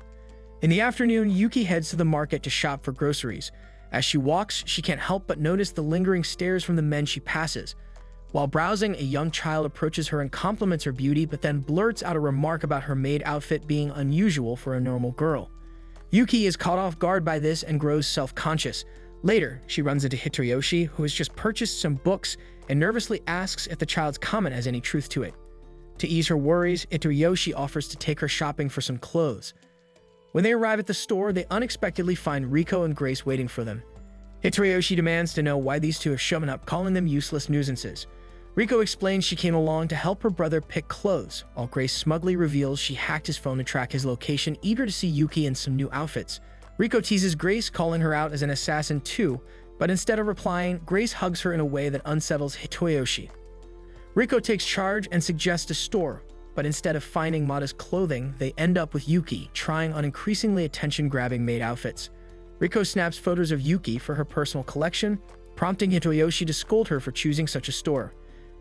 In the afternoon, Yuki heads to the market to shop for groceries. As she walks, she can't help but notice the lingering stares from the men she passes. While browsing, a young child approaches her and compliments her beauty, but then blurts out a remark about her maid outfit being unusual for a normal girl. Yuki is caught off guard by this and grows self-conscious. Later, she runs into Hitoyoshi, who has just purchased some books, and nervously asks if the child's comment has any truth to it. To ease her worries, Hitoyoshi offers to take her shopping for some clothes. When they arrive at the store, they unexpectedly find Riko and Grace waiting for them. Hitoyoshi demands to know why these two have shown up, calling them useless nuisances. Riko explains she came along to help her brother pick clothes, while Grace smugly reveals she hacked his phone to track his location, eager to see Yuki in some new outfits. Riko teases Grace, calling her out as an assassin too, but instead of replying, Grace hugs her in a way that unsettles Hitoyoshi. Riko takes charge and suggests a store, but instead of finding modest clothing, they end up with Yuki, trying on increasingly attention-grabbing maid outfits. Riko snaps photos of Yuki for her personal collection, prompting Hitoyoshi to scold her for choosing such a store.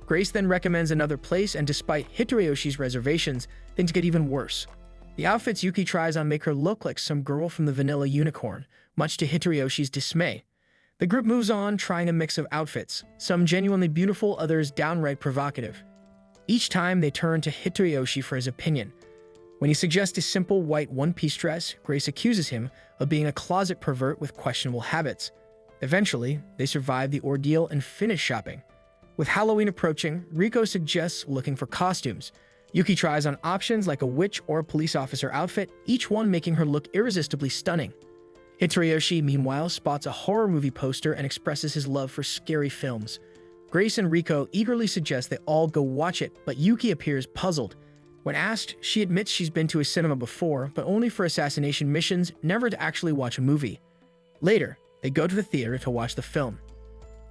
Grace then recommends another place, and despite Hitoyoshi's reservations, things get even worse. The outfits Yuki tries on make her look like some girl from the Vanilla Unicorn, much to Hitoyoshi's dismay. The group moves on, trying a mix of outfits, some genuinely beautiful, others downright provocative. Each time, they turn to Hitoyoshi for his opinion. When he suggests a simple white one-piece dress, Grace accuses him of being a closet pervert with questionable habits. Eventually, they survive the ordeal and finish shopping. With Halloween approaching, Riko suggests looking for costumes. Yuki tries on options like a witch or a police officer outfit, each one making her look irresistibly stunning. Hitoyoshi, meanwhile, spots a horror movie poster and expresses his love for scary films. Grace and Riko eagerly suggest they all go watch it, but Yuki appears puzzled. When asked, she admits she's been to a cinema before, but only for assassination missions, never to actually watch a movie. Later, they go to the theater to watch the film.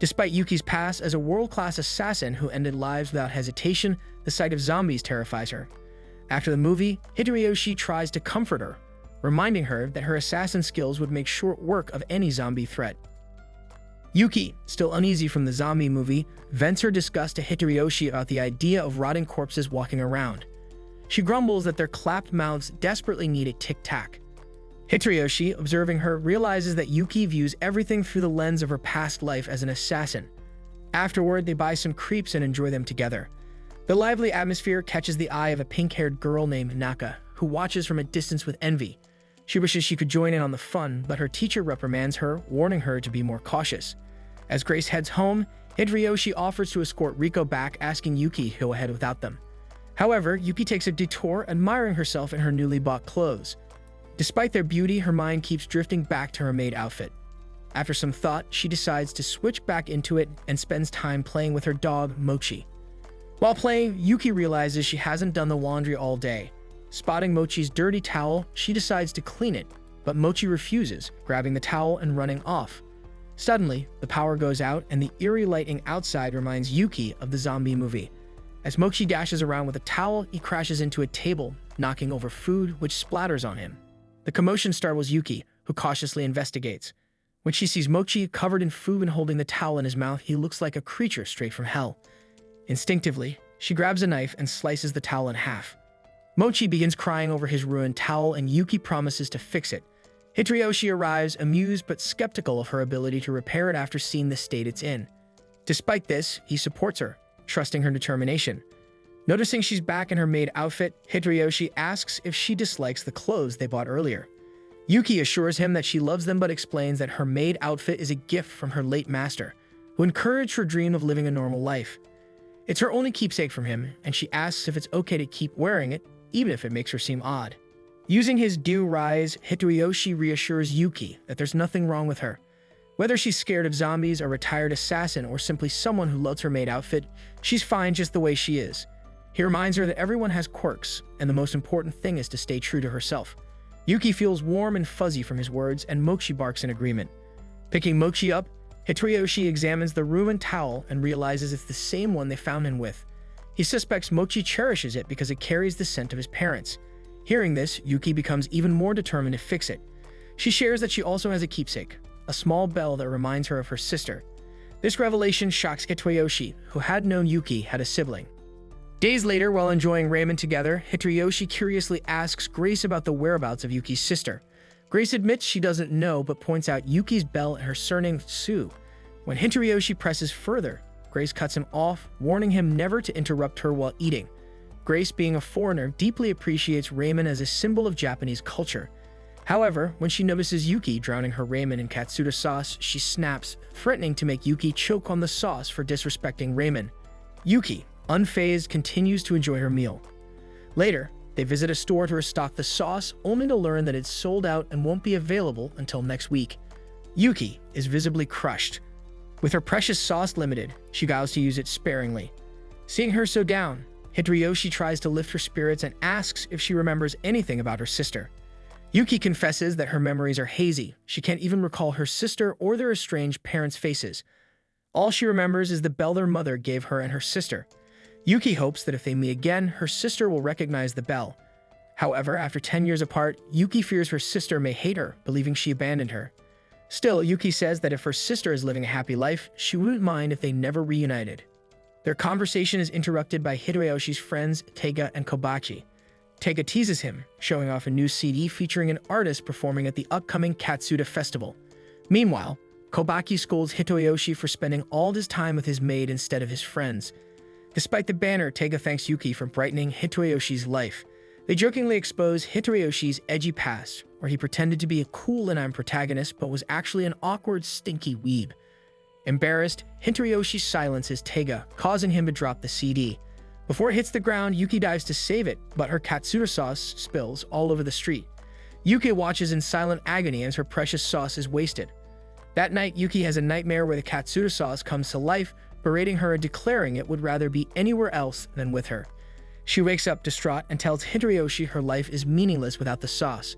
Despite Yuki's past as a world-class assassin who ended lives without hesitation, the sight of zombies terrifies her. After the movie, Hitoyoshi tries to comfort her, reminding her that her assassin skills would make short work of any zombie threat. Yuki, still uneasy from the zombie movie, vents her disgust to Hitoyoshi about the idea of rotting corpses walking around. She grumbles that their clapped mouths desperately need a tic-tac. Hitoyoshi, observing her, realizes that Yuki views everything through the lens of her past life as an assassin. Afterward, they buy some crepes and enjoy them together. The lively atmosphere catches the eye of a pink-haired girl named Naka, who watches from a distance with envy. She wishes she could join in on the fun, but her teacher reprimands her, warning her to be more cautious. As Grace heads home, Hideyoshi offers to escort Riko back, asking Yuki to go ahead without them. However, Yuki takes a detour, admiring herself in her newly bought clothes. Despite their beauty, her mind keeps drifting back to her maid outfit. After some thought, she decides to switch back into it and spends time playing with her dog, Mochi. While playing, Yuki realizes she hasn't done the laundry all day. Spotting Mochi's dirty towel, she decides to clean it, but Mochi refuses, grabbing the towel and running off. Suddenly, the power goes out and the eerie lighting outside reminds Yuki of the zombie movie. As Mochi dashes around with a towel, he crashes into a table, knocking over food, which splatters on him. The commotion startles Yuki, who cautiously investigates. When she sees Mochi covered in food and holding the towel in his mouth, he looks like a creature straight from hell. Instinctively, she grabs a knife and slices the towel in half. Mochi begins crying over his ruined towel, and Yuki promises to fix it. Hideyoshi arrives, amused but skeptical of her ability to repair it after seeing the state it's in. Despite this, he supports her, trusting her determination. Noticing she's back in her maid outfit, Hideyoshi asks if she dislikes the clothes they bought earlier. Yuki assures him that she loves them but explains that her maid outfit is a gift from her late master, who encouraged her dream of living a normal life. It's her only keepsake from him, and she asks if it's okay to keep wearing it, even if it makes her seem odd. Using his do rise, Hideyoshi reassures Yuki that there's nothing wrong with her. Whether she's scared of zombies, a retired assassin, or simply someone who loves her maid outfit, she's fine just the way she is. He reminds her that everyone has quirks, and the most important thing is to stay true to herself. Yuki feels warm and fuzzy from his words, and Mochi barks in agreement. Picking Mochi up, Hideyoshi examines the ruined towel and realizes it's the same one they found him with. He suspects Mochi cherishes it because it carries the scent of his parents. Hearing this, Yuki becomes even more determined to fix it. She shares that she also has a keepsake, a small bell that reminds her of her sister. This revelation shocks Hideyoshi, who had known Yuki had a sibling. Days later, while enjoying ramen together, Hideyoshi curiously asks Grace about the whereabouts of Yuki's sister. Grace admits she doesn't know, but points out Yuki's bell and her surname Sue. When Hideyoshi presses further, Grace cuts him off, warning him never to interrupt her while eating. Grace, being a foreigner, deeply appreciates ramen as a symbol of Japanese culture. However, when she notices Yuki drowning her ramen in katsuta sauce, she snaps, threatening to make Yuki choke on the sauce for disrespecting ramen. Yuki, unfazed, continues to enjoy her meal. Later, they visit a store to restock the sauce, only to learn that it's sold out and won't be available until next week. Yuki is visibly crushed. With her precious sauce limited, she vows to use it sparingly. Seeing her so down, Hideyoshi tries to lift her spirits and asks if she remembers anything about her sister. Yuki confesses that her memories are hazy. She can't even recall her sister or their estranged parents' faces. All she remembers is the bell their mother gave her and her sister. Yuki hopes that if they meet again, her sister will recognize the bell. However, after 10 years apart, Yuki fears her sister may hate her, believing she abandoned her. Still, Yuki says that if her sister is living a happy life, she wouldn't mind if they never reunited. Their conversation is interrupted by Hideyoshi's friends Teiga and Kobachi. Teiga teases him, showing off a new CD featuring an artist performing at the upcoming Katsuta festival. Meanwhile, Kobachi scolds Hideyoshi for spending all his time with his maid instead of his friends. Despite the banner, Teiga thanks Yuki for brightening Hideyoshi's life. They jokingly expose Hideyoshi's edgy past, where he pretended to be a cool and protagonist but was actually an awkward, stinky weeb. Embarrassed, Hideyoshi silences Teiga, causing him to drop the CD. Before it hits the ground, Yuki dives to save it, but her katsuta sauce spills all over the street. Yuki watches in silent agony as her precious sauce is wasted. That night, Yuki has a nightmare where the katsuta sauce comes to life, berating her and declaring it would rather be anywhere else than with her. She wakes up distraught and tells Hideyoshi her life is meaningless without the sauce.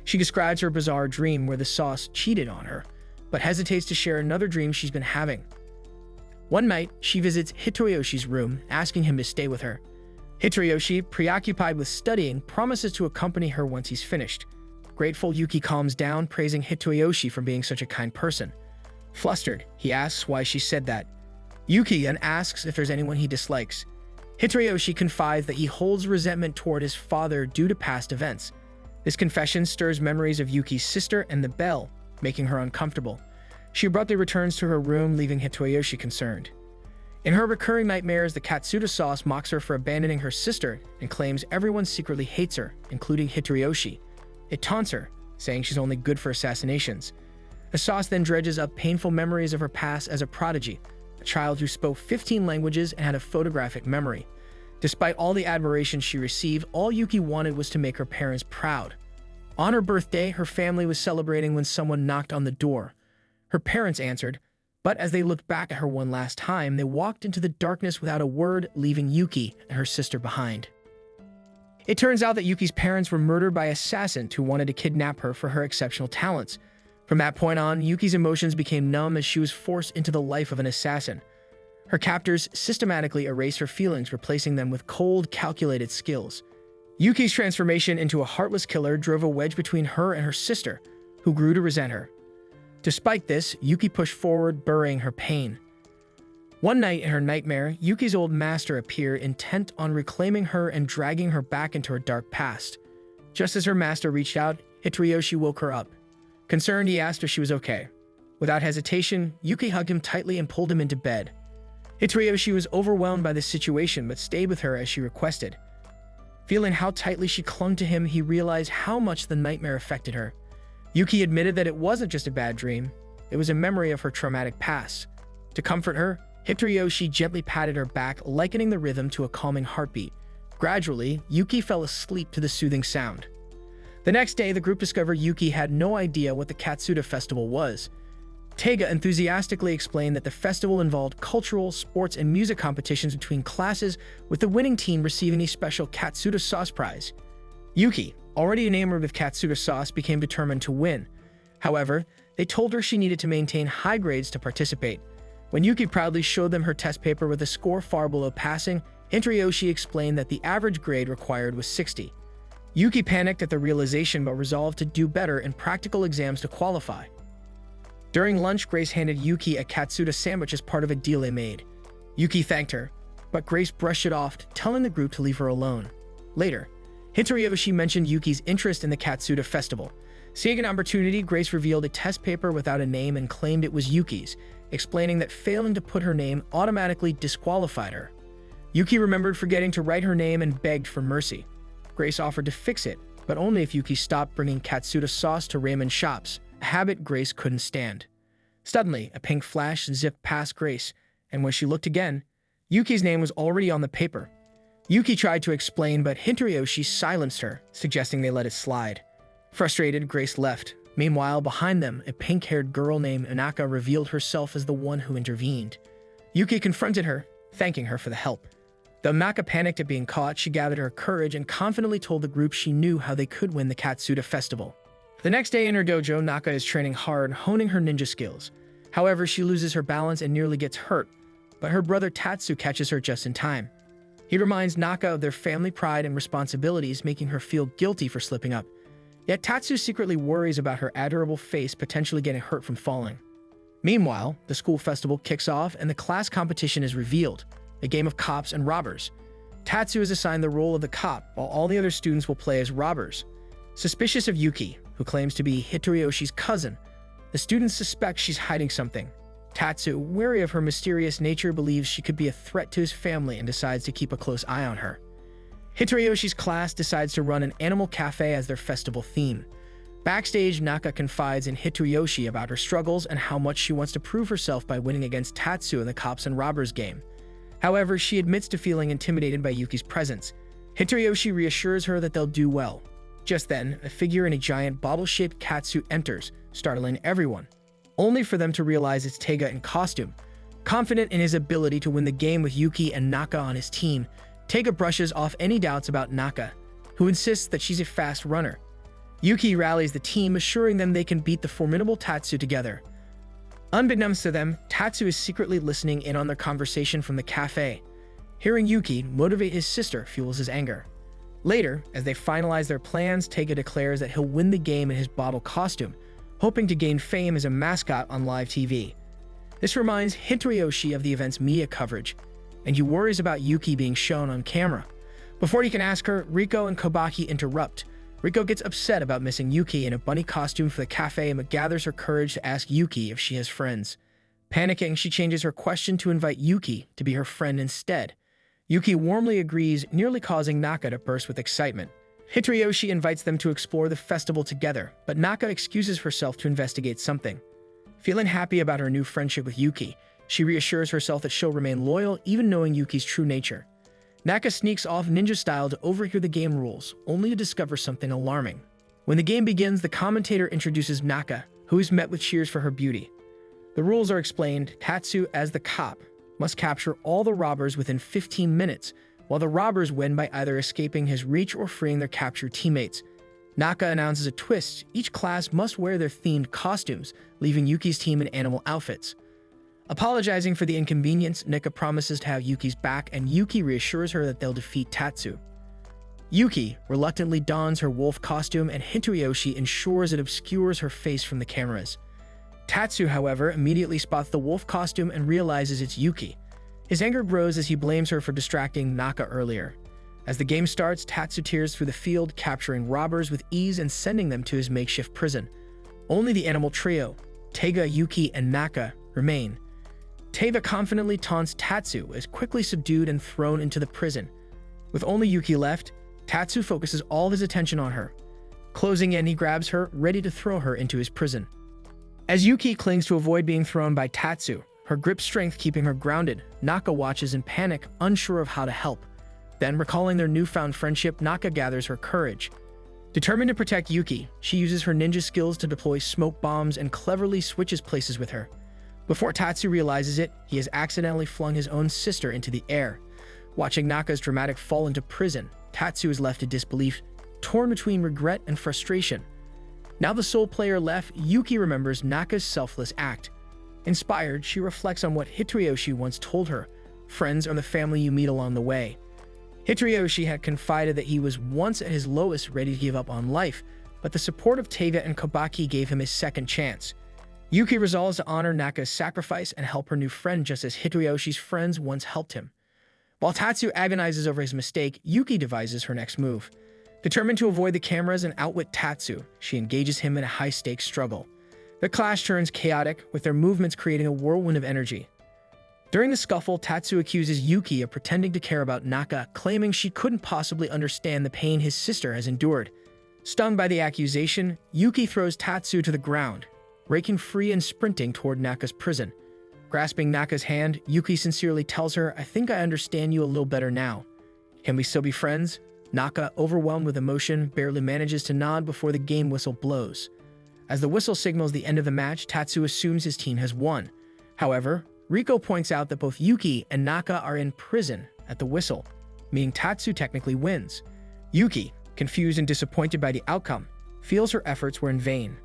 She describes her bizarre dream where the sauce cheated on her, but hesitates to share another dream she's been having. One night, she visits Hideyoshi's room, asking him to stay with her. Hideyoshi, preoccupied with studying, promises to accompany her once he's finished. Grateful, Yuki calms down, praising Hideyoshi for being such a kind person. Flustered, he asks why she said that. Yuki then asks if there's anyone he dislikes. Hideyoshi confides that he holds resentment toward his father due to past events. This confession stirs memories of Yuki's sister and the bell, making her uncomfortable. She abruptly returns to her room, leaving Hideyoshi concerned. In her recurring nightmares, the katsuta sauce mocks her for abandoning her sister and claims everyone secretly hates her, including Hideyoshi. It taunts her, saying she's only good for assassinations. The sauce then dredges up painful memories of her past as a prodigy, a child who spoke 15 languages and had a photographic memory. Despite all the admiration she received, all Yuki wanted was to make her parents proud. On her birthday, her family was celebrating when someone knocked on the door. Her parents answered, but as they looked back at her one last time, they walked into the darkness without a word, leaving Yuki and her sister behind. It turns out that Yuki's parents were murdered by assassins who wanted to kidnap her for her exceptional talents. From that point on, Yuki's emotions became numb as she was forced into the life of an assassin. Her captors systematically erased her feelings, replacing them with cold, calculated skills. Yuki's transformation into a heartless killer drove a wedge between her and her sister, who grew to resent her. Despite this, Yuki pushed forward, burying her pain. One night in her nightmare, Yuki's old master appeared, intent on reclaiming her and dragging her back into her dark past. Just as her master reached out, Hitoroyoshi woke her up. Concerned, he asked if she was okay. Without hesitation, Yuki hugged him tightly and pulled him into bed. Hitoroyoshi was overwhelmed by this situation but stayed with her as she requested. Feeling how tightly she clung to him, he realized how much the nightmare affected her. Yuki admitted that it wasn't just a bad dream, it was a memory of her traumatic past. To comfort her, Hitoroyoshi gently patted her back, likening the rhythm to a calming heartbeat. Gradually, Yuki fell asleep to the soothing sound. The next day, the group discovered Yuki had no idea what the Katsuta festival was. Taiga enthusiastically explained that the festival involved cultural, sports, and music competitions between classes, with the winning team receiving a special Katsuta sauce prize. Yuki, already enamored with Katsuta sauce, became determined to win. However, they told her she needed to maintain high grades to participate. When Yuki proudly showed them her test paper with a score far below passing, Hitoroyoshi explained that the average grade required was 60. Yuki panicked at the realization but resolved to do better in practical exams to qualify. During lunch, Grace handed Yuki a Katsuta sandwich as part of a deal they made. Yuki thanked her, but Grace brushed it off, telling the group to leave her alone. Later, Hitoroyoshi mentioned Yuki's interest in the Katsuta festival. Seeing an opportunity, Grace revealed a test paper without a name and claimed it was Yuki's, explaining that failing to put her name automatically disqualified her. Yuki remembered forgetting to write her name and begged for mercy. Grace offered to fix it, but only if Yuki stopped bringing Katsuta sauce to ramen shops, a habit Grace couldn't stand. Suddenly, a pink flash zipped past Grace, and when she looked again, Yuki's name was already on the paper. Yuki tried to explain, but Hitoroyoshi silenced her, suggesting they let it slide. Frustrated, Grace left. Meanwhile, behind them, a pink-haired girl named Anaka revealed herself as the one who intervened. Yuki confronted her, thanking her for the help. Though Anaka panicked at being caught, she gathered her courage and confidently told the group she knew how they could win the Katsuta festival. The next day in her dojo, Naka is training hard, honing her ninja skills. However, she loses her balance and nearly gets hurt, but her brother Tatsu catches her just in time. He reminds Naka of their family pride and responsibilities, making her feel guilty for slipping up. Yet Tatsu secretly worries about her adorable face potentially getting hurt from falling. Meanwhile, the school festival kicks off and the class competition is revealed, a game of cops and robbers. Tatsu is assigned the role of the cop, while all the other students will play as robbers. Suspicious of Yuki, who claims to be Hitoriyoshi's cousin, the students suspect she's hiding something. Tatsu, wary of her mysterious nature, believes she could be a threat to his family and decides to keep a close eye on her. Hitoriyoshi's class decides to run an animal cafe as their festival theme. Backstage, Naka confides in Hitoroyoshi about her struggles and how much she wants to prove herself by winning against Tatsu in the cops and robbers game. However, she admits to feeling intimidated by Yuki's presence. Hitoroyoshi reassures her that they'll do well. Just then, a figure in a giant bottle-shaped catsuit enters, startling everyone, only for them to realize it's Taiga in costume. Confident in his ability to win the game with Yuki and Naka on his team, Taiga brushes off any doubts about Naka, who insists that she's a fast runner. Yuki rallies the team, assuring them they can beat the formidable Tatsu together. Unbeknownst to them, Tatsu is secretly listening in on their conversation from the cafe. Hearing Yuki motivate his sister fuels his anger. Later, as they finalize their plans, Taiga declares that he'll win the game in his bottle costume, hoping to gain fame as a mascot on live TV. This reminds Hitoroyoshi of the event's media coverage, and he worries about Yuki being shown on camera. Before he can ask her, Riko and Kobaki interrupt. Riko gets upset about missing Yuki in a bunny costume for the cafe but gathers her courage to ask Yuki if she has friends. Panicking, she changes her question to invite Yuki to be her friend instead. Yuki warmly agrees, nearly causing Naka to burst with excitement. Hitoyoshi invites them to explore the festival together, but Naka excuses herself to investigate something. Feeling happy about her new friendship with Yuki, she reassures herself that she'll remain loyal even knowing Yuki's true nature. Naka sneaks off ninja style to overhear the game rules, only to discover something alarming. When the game begins, the commentator introduces Naka, who is met with cheers for her beauty. The rules are explained. Tatsu, as the cop, must capture all the robbers within 15 minutes, while the robbers win by either escaping his reach or freeing their captured teammates. Naka announces a twist. Each class must wear their themed costumes, leaving Yuki's team in animal outfits. Apologizing for the inconvenience, Nika promises to have Yuki's back, and Yuki reassures her that they'll defeat Tatsu. Yuki reluctantly dons her wolf costume, and Hitoyoshi ensures it obscures her face from the cameras. Tatsu, however, immediately spots the wolf costume and realizes it's Yuki. His anger grows as he blames her for distracting Naka earlier. As the game starts, Tatsu tears through the field, capturing robbers with ease and sending them to his makeshift prison. Only the animal trio, Teiga, Yuki, and Naka, remain. Teiga confidently taunts Tatsu, is quickly subdued and thrown into the prison. With only Yuki left, Tatsu focuses all his attention on her. Closing in, he grabs her, ready to throw her into his prison. As Yuki clings to avoid being thrown by Tatsu, her grip strength keeping her grounded, Naka watches in panic, unsure of how to help. Then, recalling their newfound friendship, Naka gathers her courage. Determined to protect Yuki, she uses her ninja skills to deploy smoke bombs and cleverly switches places with her. Before Tatsu realizes it, he has accidentally flung his own sister into the air. Watching Naka's dramatic fall into prison, Tatsu is left in disbelief, torn between regret and frustration. Now the sole player left, Yuki remembers Naka's selfless act. Inspired, she reflects on what Hitoyoshi once told her: friends are the family you meet along the way. Hitoyoshi had confided that he was once at his lowest, ready to give up on life, but the support of Teiga and Kobaki gave him a second chance. Yuki resolves to honor Naka's sacrifice and help her new friend just as Hitoyoshi's friends once helped him. While Tatsu agonizes over his mistake, Yuki devises her next move. Determined to avoid the cameras and outwit Tatsu, she engages him in a high-stakes struggle. The clash turns chaotic, with their movements creating a whirlwind of energy. During the scuffle, Tatsu accuses Yuki of pretending to care about Naka, claiming she couldn't possibly understand the pain his sister has endured. Stung by the accusation, Yuki throws Tatsu to the ground, breaking free and sprinting toward Naka's prison. Grasping Naka's hand, Yuki sincerely tells her, "I think I understand you a little better now. Can we still be friends?" Naka, overwhelmed with emotion, barely manages to nod before the game whistle blows. As the whistle signals the end of the match, Tatsu assumes his team has won. However, Riko points out that both Yuki and Naka are in prison at the whistle, meaning Tatsu technically wins. Yuki, confused and disappointed by the outcome, feels her efforts were in vain.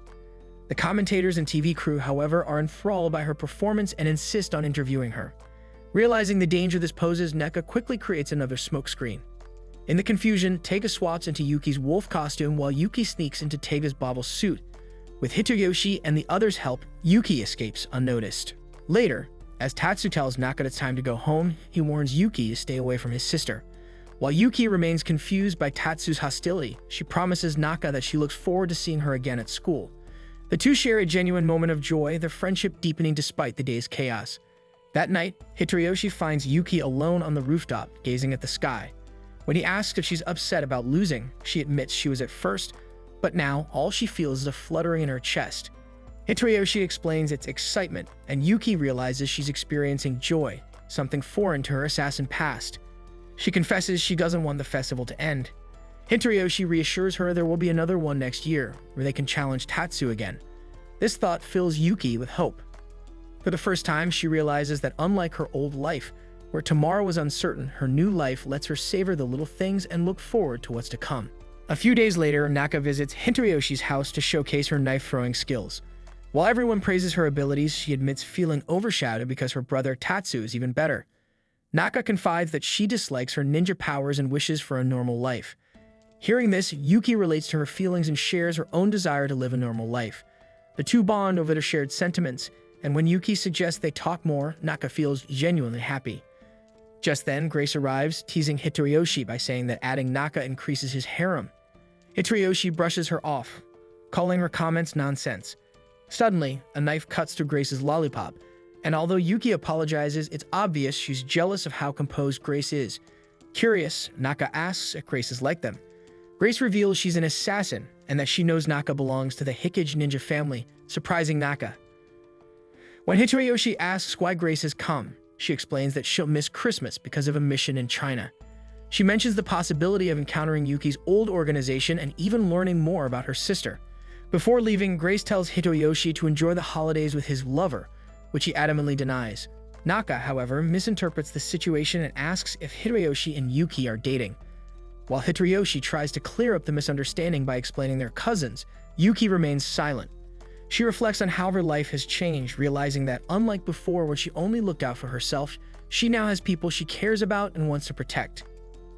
The commentators and TV crew, however, are enthralled by her performance and insist on interviewing her. Realizing the danger this poses, Naka quickly creates another smokescreen. In the confusion, Teiga swaps into Yuki's wolf costume while Yuki sneaks into Teiga's bobble suit. With Hitoyoshi and the others' help, Yuki escapes unnoticed. Later, as Tatsu tells Naka it's time to go home, he warns Yuki to stay away from his sister. While Yuki remains confused by Tatsu's hostility, she promises Naka that she looks forward to seeing her again at school. The two share a genuine moment of joy, their friendship deepening despite the day's chaos. That night, Hitoyoshi finds Yuki alone on the rooftop, gazing at the sky. When he asks if she's upset about losing, she admits she was at first, but now all she feels is a fluttering in her chest. Hitoyoshi explains it's excitement, and Yuki realizes she's experiencing joy, something foreign to her assassin past. She confesses she doesn't want the festival to end. Hitoyoshi reassures her there will be another one next year, where they can challenge Tatsu again. This thought fills Yuki with hope. For the first time, she realizes that unlike her old life, where tomorrow was uncertain, her new life lets her savor the little things and look forward to what's to come. A few days later, Naka visits Hitoyoshi's house to showcase her knife-throwing skills. While everyone praises her abilities, she admits feeling overshadowed because her brother Tatsu is even better. Naka confides that she dislikes her ninja powers and wishes for a normal life. Hearing this, Yuki relates to her feelings and shares her own desire to live a normal life. The two bond over their shared sentiments, and when Yuki suggests they talk more, Naka feels genuinely happy. Just then, Grace arrives, teasing Hitoyoshi by saying that adding Naka increases his harem. Hitoyoshi brushes her off, calling her comments nonsense. Suddenly, a knife cuts through Grace's lollipop, and although Yuki apologizes, it's obvious she's jealous of how composed Grace is. Curious, Naka asks if Grace is like them. Grace reveals she's an assassin and that she knows Naka belongs to the Hikage ninja family, surprising Naka. When Hitoyoshi asks why Grace has come, she explains that she'll miss Christmas because of a mission in China. She mentions the possibility of encountering Yuki's old organization and even learning more about her sister. Before leaving, Grace tells Hitoyoshi to enjoy the holidays with his lover, which he adamantly denies. Naka, however, misinterprets the situation and asks if Hitoyoshi and Yuki are dating. While Hitoyoshi tries to clear up the misunderstanding by explaining they're cousins, Yuki remains silent. She reflects on how her life has changed, realizing that unlike before when she only looked out for herself, she now has people she cares about and wants to protect.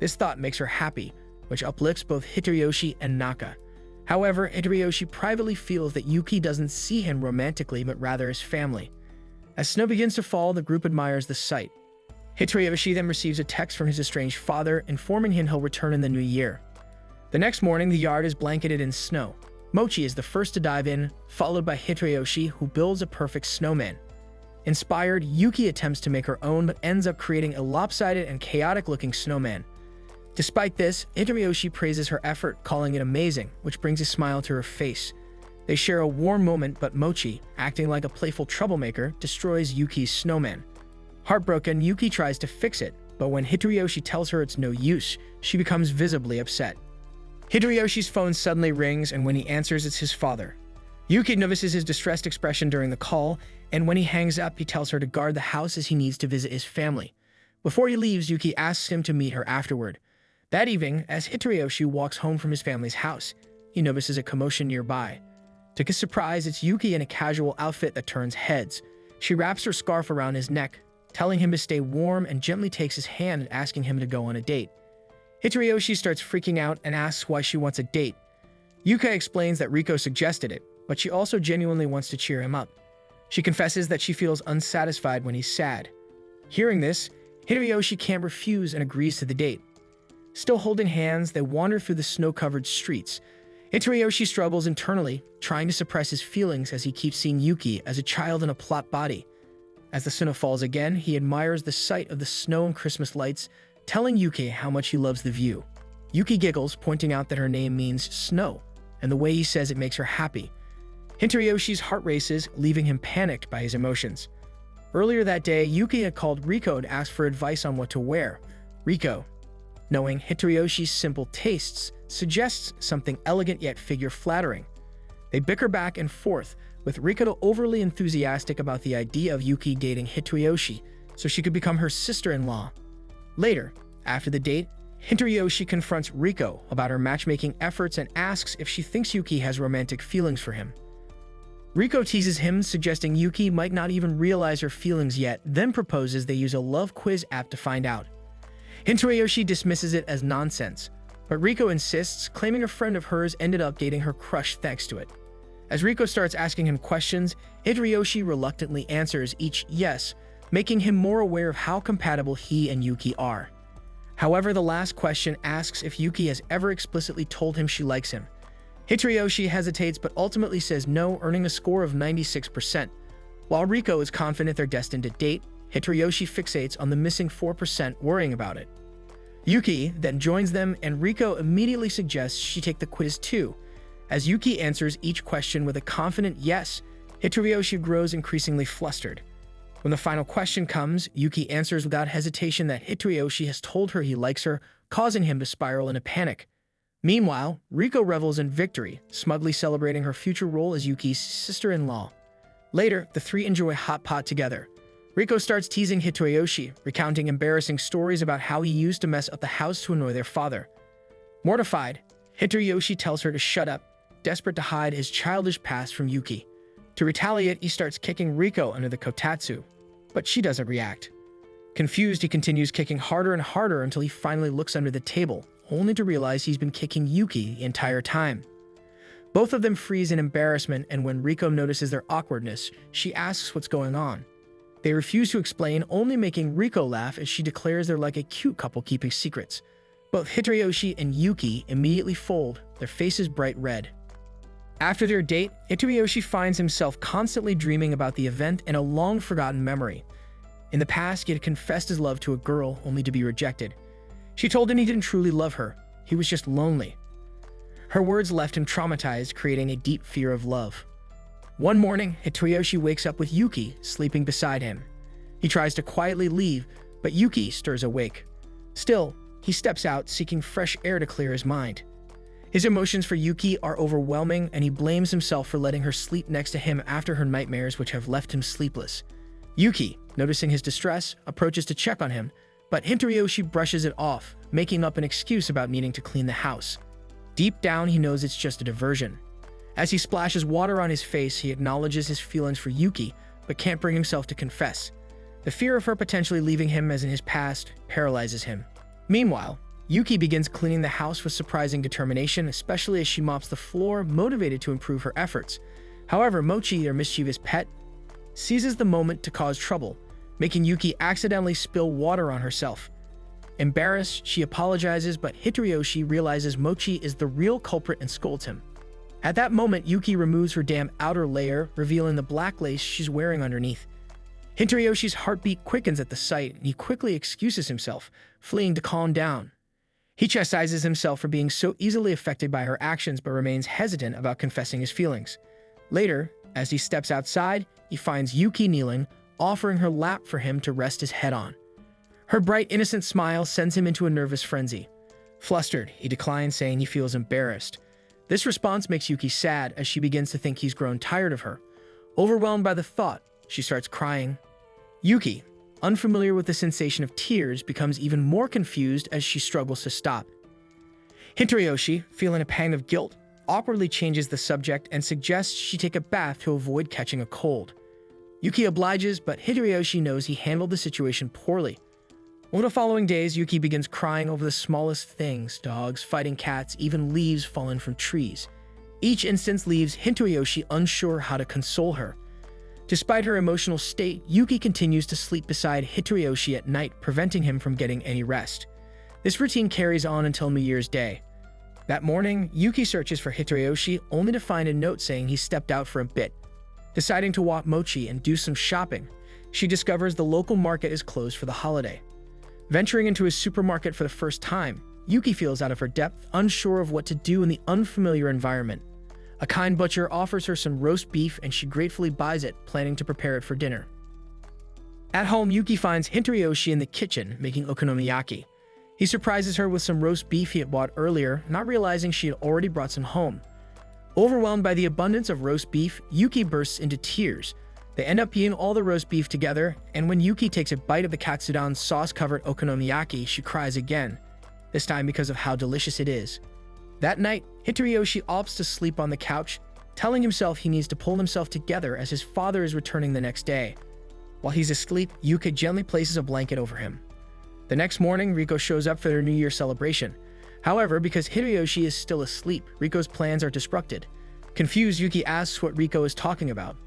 This thought makes her happy, which uplifts both Hitoyoshi and Naka. However, Hitoyoshi privately feels that Yuki doesn't see him romantically but rather as family. As snow begins to fall, the group admires the sight. Hitoyoshi then receives a text from his estranged father informing him he'll return in the new year. The next morning, the yard is blanketed in snow. Mochi is the first to dive in, followed by Hitoyoshi, who builds a perfect snowman. Inspired, Yuki attempts to make her own but ends up creating a lopsided and chaotic-looking snowman. Despite this, Hitoyoshi praises her effort, calling it amazing, which brings a smile to her face. They share a warm moment, but Mochi, acting like a playful troublemaker, destroys Yuki's snowman. Heartbroken, Yuki tries to fix it, but when Hitoyoshi tells her it's no use, she becomes visibly upset. Hitoyoshi's phone suddenly rings, and when he answers, it's his father. Yuki notices his distressed expression during the call, and when he hangs up, he tells her to guard the house as he needs to visit his family. Before he leaves, Yuki asks him to meet her afterward. That evening, as Hitoyoshi walks home from his family's house, he notices a commotion nearby. To his surprise, it's Yuki in a casual outfit that turns heads. She wraps her scarf around his neck, telling him to stay warm and gently takes his hand and asking him to go on a date. Hitoyoshi starts freaking out and asks why she wants a date. Yuka explains that Riko suggested it, but she also genuinely wants to cheer him up. She confesses that she feels unsatisfied when he's sad. Hearing this, Hitoyoshi can't refuse and agrees to the date. Still holding hands, they wander through the snow-covered streets. Hitoyoshi struggles internally, trying to suppress his feelings as he keeps seeing Yuki as a child in a plot body. As the snow falls again, he admires the sight of the snow and Christmas lights, telling Yuki how much he loves the view. Yuki giggles, pointing out that her name means snow, and the way he says it makes her happy. Hitoyoshi's heart races, leaving him panicked by his emotions. Earlier that day, Yuki had called Riko to ask for advice on what to wear. Riko, knowing Hitoyoshi's simple tastes, suggests something elegant yet figure-flattering. They bicker back and forth, with Riko overly enthusiastic about the idea of Yuki dating Hitoyoshi so she could become her sister-in-law. Later, after the date, Hitoyoshi confronts Riko about her matchmaking efforts and asks if she thinks Yuki has romantic feelings for him. Riko teases him, suggesting Yuki might not even realize her feelings yet, then proposes they use a love quiz app to find out. Hitoyoshi dismisses it as nonsense, but Riko insists, claiming a friend of hers ended up dating her crush thanks to it. As Riko starts asking him questions, Hitoyoshi reluctantly answers each yes, making him more aware of how compatible he and Yuki are. However, the last question asks if Yuki has ever explicitly told him she likes him. Hitoyoshi hesitates but ultimately says no, earning a score of 96%. While Riko is confident they're destined to date, Hitoyoshi fixates on the missing 4%, worrying about it. Yuki then joins them, and Riko immediately suggests she take the quiz too. As Yuki answers each question with a confident yes, Hitoyoshi grows increasingly flustered. When the final question comes, Yuki answers without hesitation that Hitoyoshi has told her he likes her, causing him to spiral into panic. Meanwhile, Riko revels in victory, smugly celebrating her future role as Yuki's sister-in-law. Later, the three enjoy hot pot together. Riko starts teasing Hitoyoshi, recounting embarrassing stories about how he used to mess up the house to annoy their father. Mortified, Hitoyoshi tells her to shut up, desperate to hide his childish past from Yuki. To retaliate, he starts kicking Riko under the kotatsu, but she doesn't react. Confused, he continues kicking harder and harder until he finally looks under the table, only to realize he's been kicking Yuki the entire time. Both of them freeze in embarrassment, and when Riko notices their awkwardness, she asks what's going on. They refuse to explain, only making Riko laugh as she declares they're like a cute couple keeping secrets. Both Hitoyoshi and Yuki immediately fold, their faces bright red. After their date, Hitoyoshi finds himself constantly dreaming about the event and a long-forgotten memory. In the past, he had confessed his love to a girl only to be rejected. She told him he didn't truly love her, he was just lonely. Her words left him traumatized, creating a deep fear of love. One morning, Hitoyoshi wakes up with Yuki sleeping beside him. He tries to quietly leave, but Yuki stirs awake. Still, he steps out, seeking fresh air to clear his mind. His emotions for Yuki are overwhelming, and he blames himself for letting her sleep next to him after her nightmares, which have left him sleepless. Yuki, noticing his distress, approaches to check on him, but Hitoyoshi brushes it off, making up an excuse about needing to clean the house. Deep down, he knows it's just a diversion. As he splashes water on his face, he acknowledges his feelings for Yuki, but can't bring himself to confess. The fear of her potentially leaving him as in his past paralyzes him. Meanwhile, Yuki begins cleaning the house with surprising determination, especially as she mops the floor, motivated to improve her efforts. However, Mochi, their mischievous pet, seizes the moment to cause trouble, making Yuki accidentally spill water on herself. Embarrassed, she apologizes, but Hitoyoshi realizes Mochi is the real culprit and scolds him. At that moment, Yuki removes her damp outer layer, revealing the black lace she's wearing underneath. Hitoyoshi's heartbeat quickens at the sight, and he quickly excuses himself, fleeing to calm down. He chastises himself for being so easily affected by her actions, but remains hesitant about confessing his feelings. Later, as he steps outside, he finds Yuki kneeling, offering her lap for him to rest his head on. Her bright, innocent smile sends him into a nervous frenzy. Flustered, he declines, saying he feels embarrassed. This response makes Yuki sad, as she begins to think he's grown tired of her. Overwhelmed by the thought, she starts crying. Yuki, unfamiliar with the sensation of tears, becomes even more confused as she struggles to stop. Hitoyoshi, feeling a pang of guilt, awkwardly changes the subject and suggests she take a bath to avoid catching a cold. Yuki obliges, but Hitoyoshi knows he handled the situation poorly. Over the following days, Yuki begins crying over the smallest things: dogs, fighting cats, even leaves fallen from trees. Each instance leaves Hitoyoshi unsure how to console her. Despite her emotional state, Yuki continues to sleep beside Hitoyoshi at night, preventing him from getting any rest. This routine carries on until New Year's Day. That morning, Yuki searches for Hitoyoshi, only to find a note saying he stepped out for a bit. Deciding to walk Mochi and do some shopping, she discovers the local market is closed for the holiday. Venturing into a supermarket for the first time, Yuki feels out of her depth, unsure of what to do in the unfamiliar environment. A kind butcher offers her some roast beef, and she gratefully buys it, planning to prepare it for dinner. At home, Yuki finds Hitoyoshi in the kitchen, making okonomiyaki. He surprises her with some roast beef he had bought earlier, not realizing she had already brought some home. Overwhelmed by the abundance of roast beef, Yuki bursts into tears. They end up eating all the roast beef together, and when Yuki takes a bite of the katsudan sauce-covered okonomiyaki, she cries again, this time because of how delicious it is. That night, Hitoyoshi opts to sleep on the couch, telling himself he needs to pull himself together as his father is returning the next day. While he's asleep, Yuki gently places a blanket over him. The next morning, Riko shows up for their New Year celebration. However, because Hitoyoshi is still asleep, Riko's plans are disrupted. Confused, Yuki asks what Riko is talking about.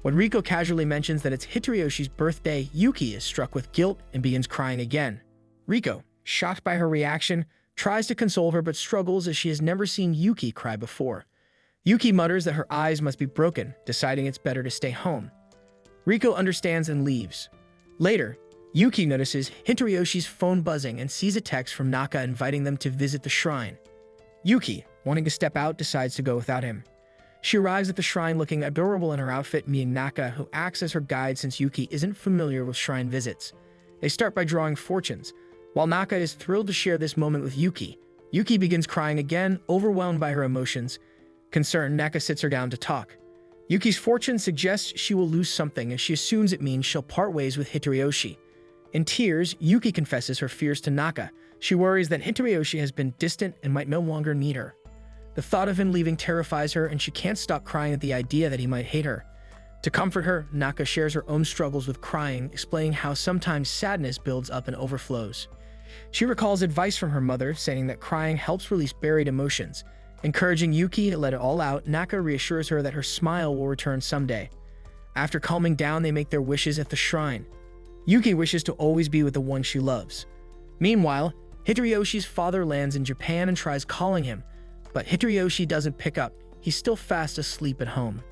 When Riko casually mentions that it's Hitoyoshi's birthday, Yuki is struck with guilt and begins crying again. Riko, shocked by her reaction, tries to console her but struggles as she has never seen Yuki cry before. Yuki mutters that her eyes must be broken, deciding it's better to stay home. Riko understands and leaves. Later, Yuki notices Hitoyoshi's phone buzzing and sees a text from Naka inviting them to visit the shrine. Yuki, wanting to step out, decides to go without him. She arrives at the shrine looking adorable in her outfit, meeting Naka, who acts as her guide since Yuki isn't familiar with shrine visits. They start by drawing fortunes. While Naka is thrilled to share this moment with Yuki, Yuki begins crying again, overwhelmed by her emotions. Concerned, Naka sits her down to talk. Yuki's fortune suggests she will lose something, and she assumes it means she'll part ways with Hitoyoshi. In tears, Yuki confesses her fears to Naka. She worries that Hitoyoshi has been distant and might no longer need her. The thought of him leaving terrifies her, and she can't stop crying at the idea that he might hate her. To comfort her, Naka shares her own struggles with crying, explaining how sometimes sadness builds up and overflows. She recalls advice from her mother, saying that crying helps release buried emotions. Encouraging Yuki to let it all out, Naka reassures her that her smile will return someday. After calming down, they make their wishes at the shrine. Yuki wishes to always be with the one she loves. Meanwhile, Hitoyoshi's father lands in Japan and tries calling him, but Hitoyoshi doesn't pick up. He's still fast asleep at home.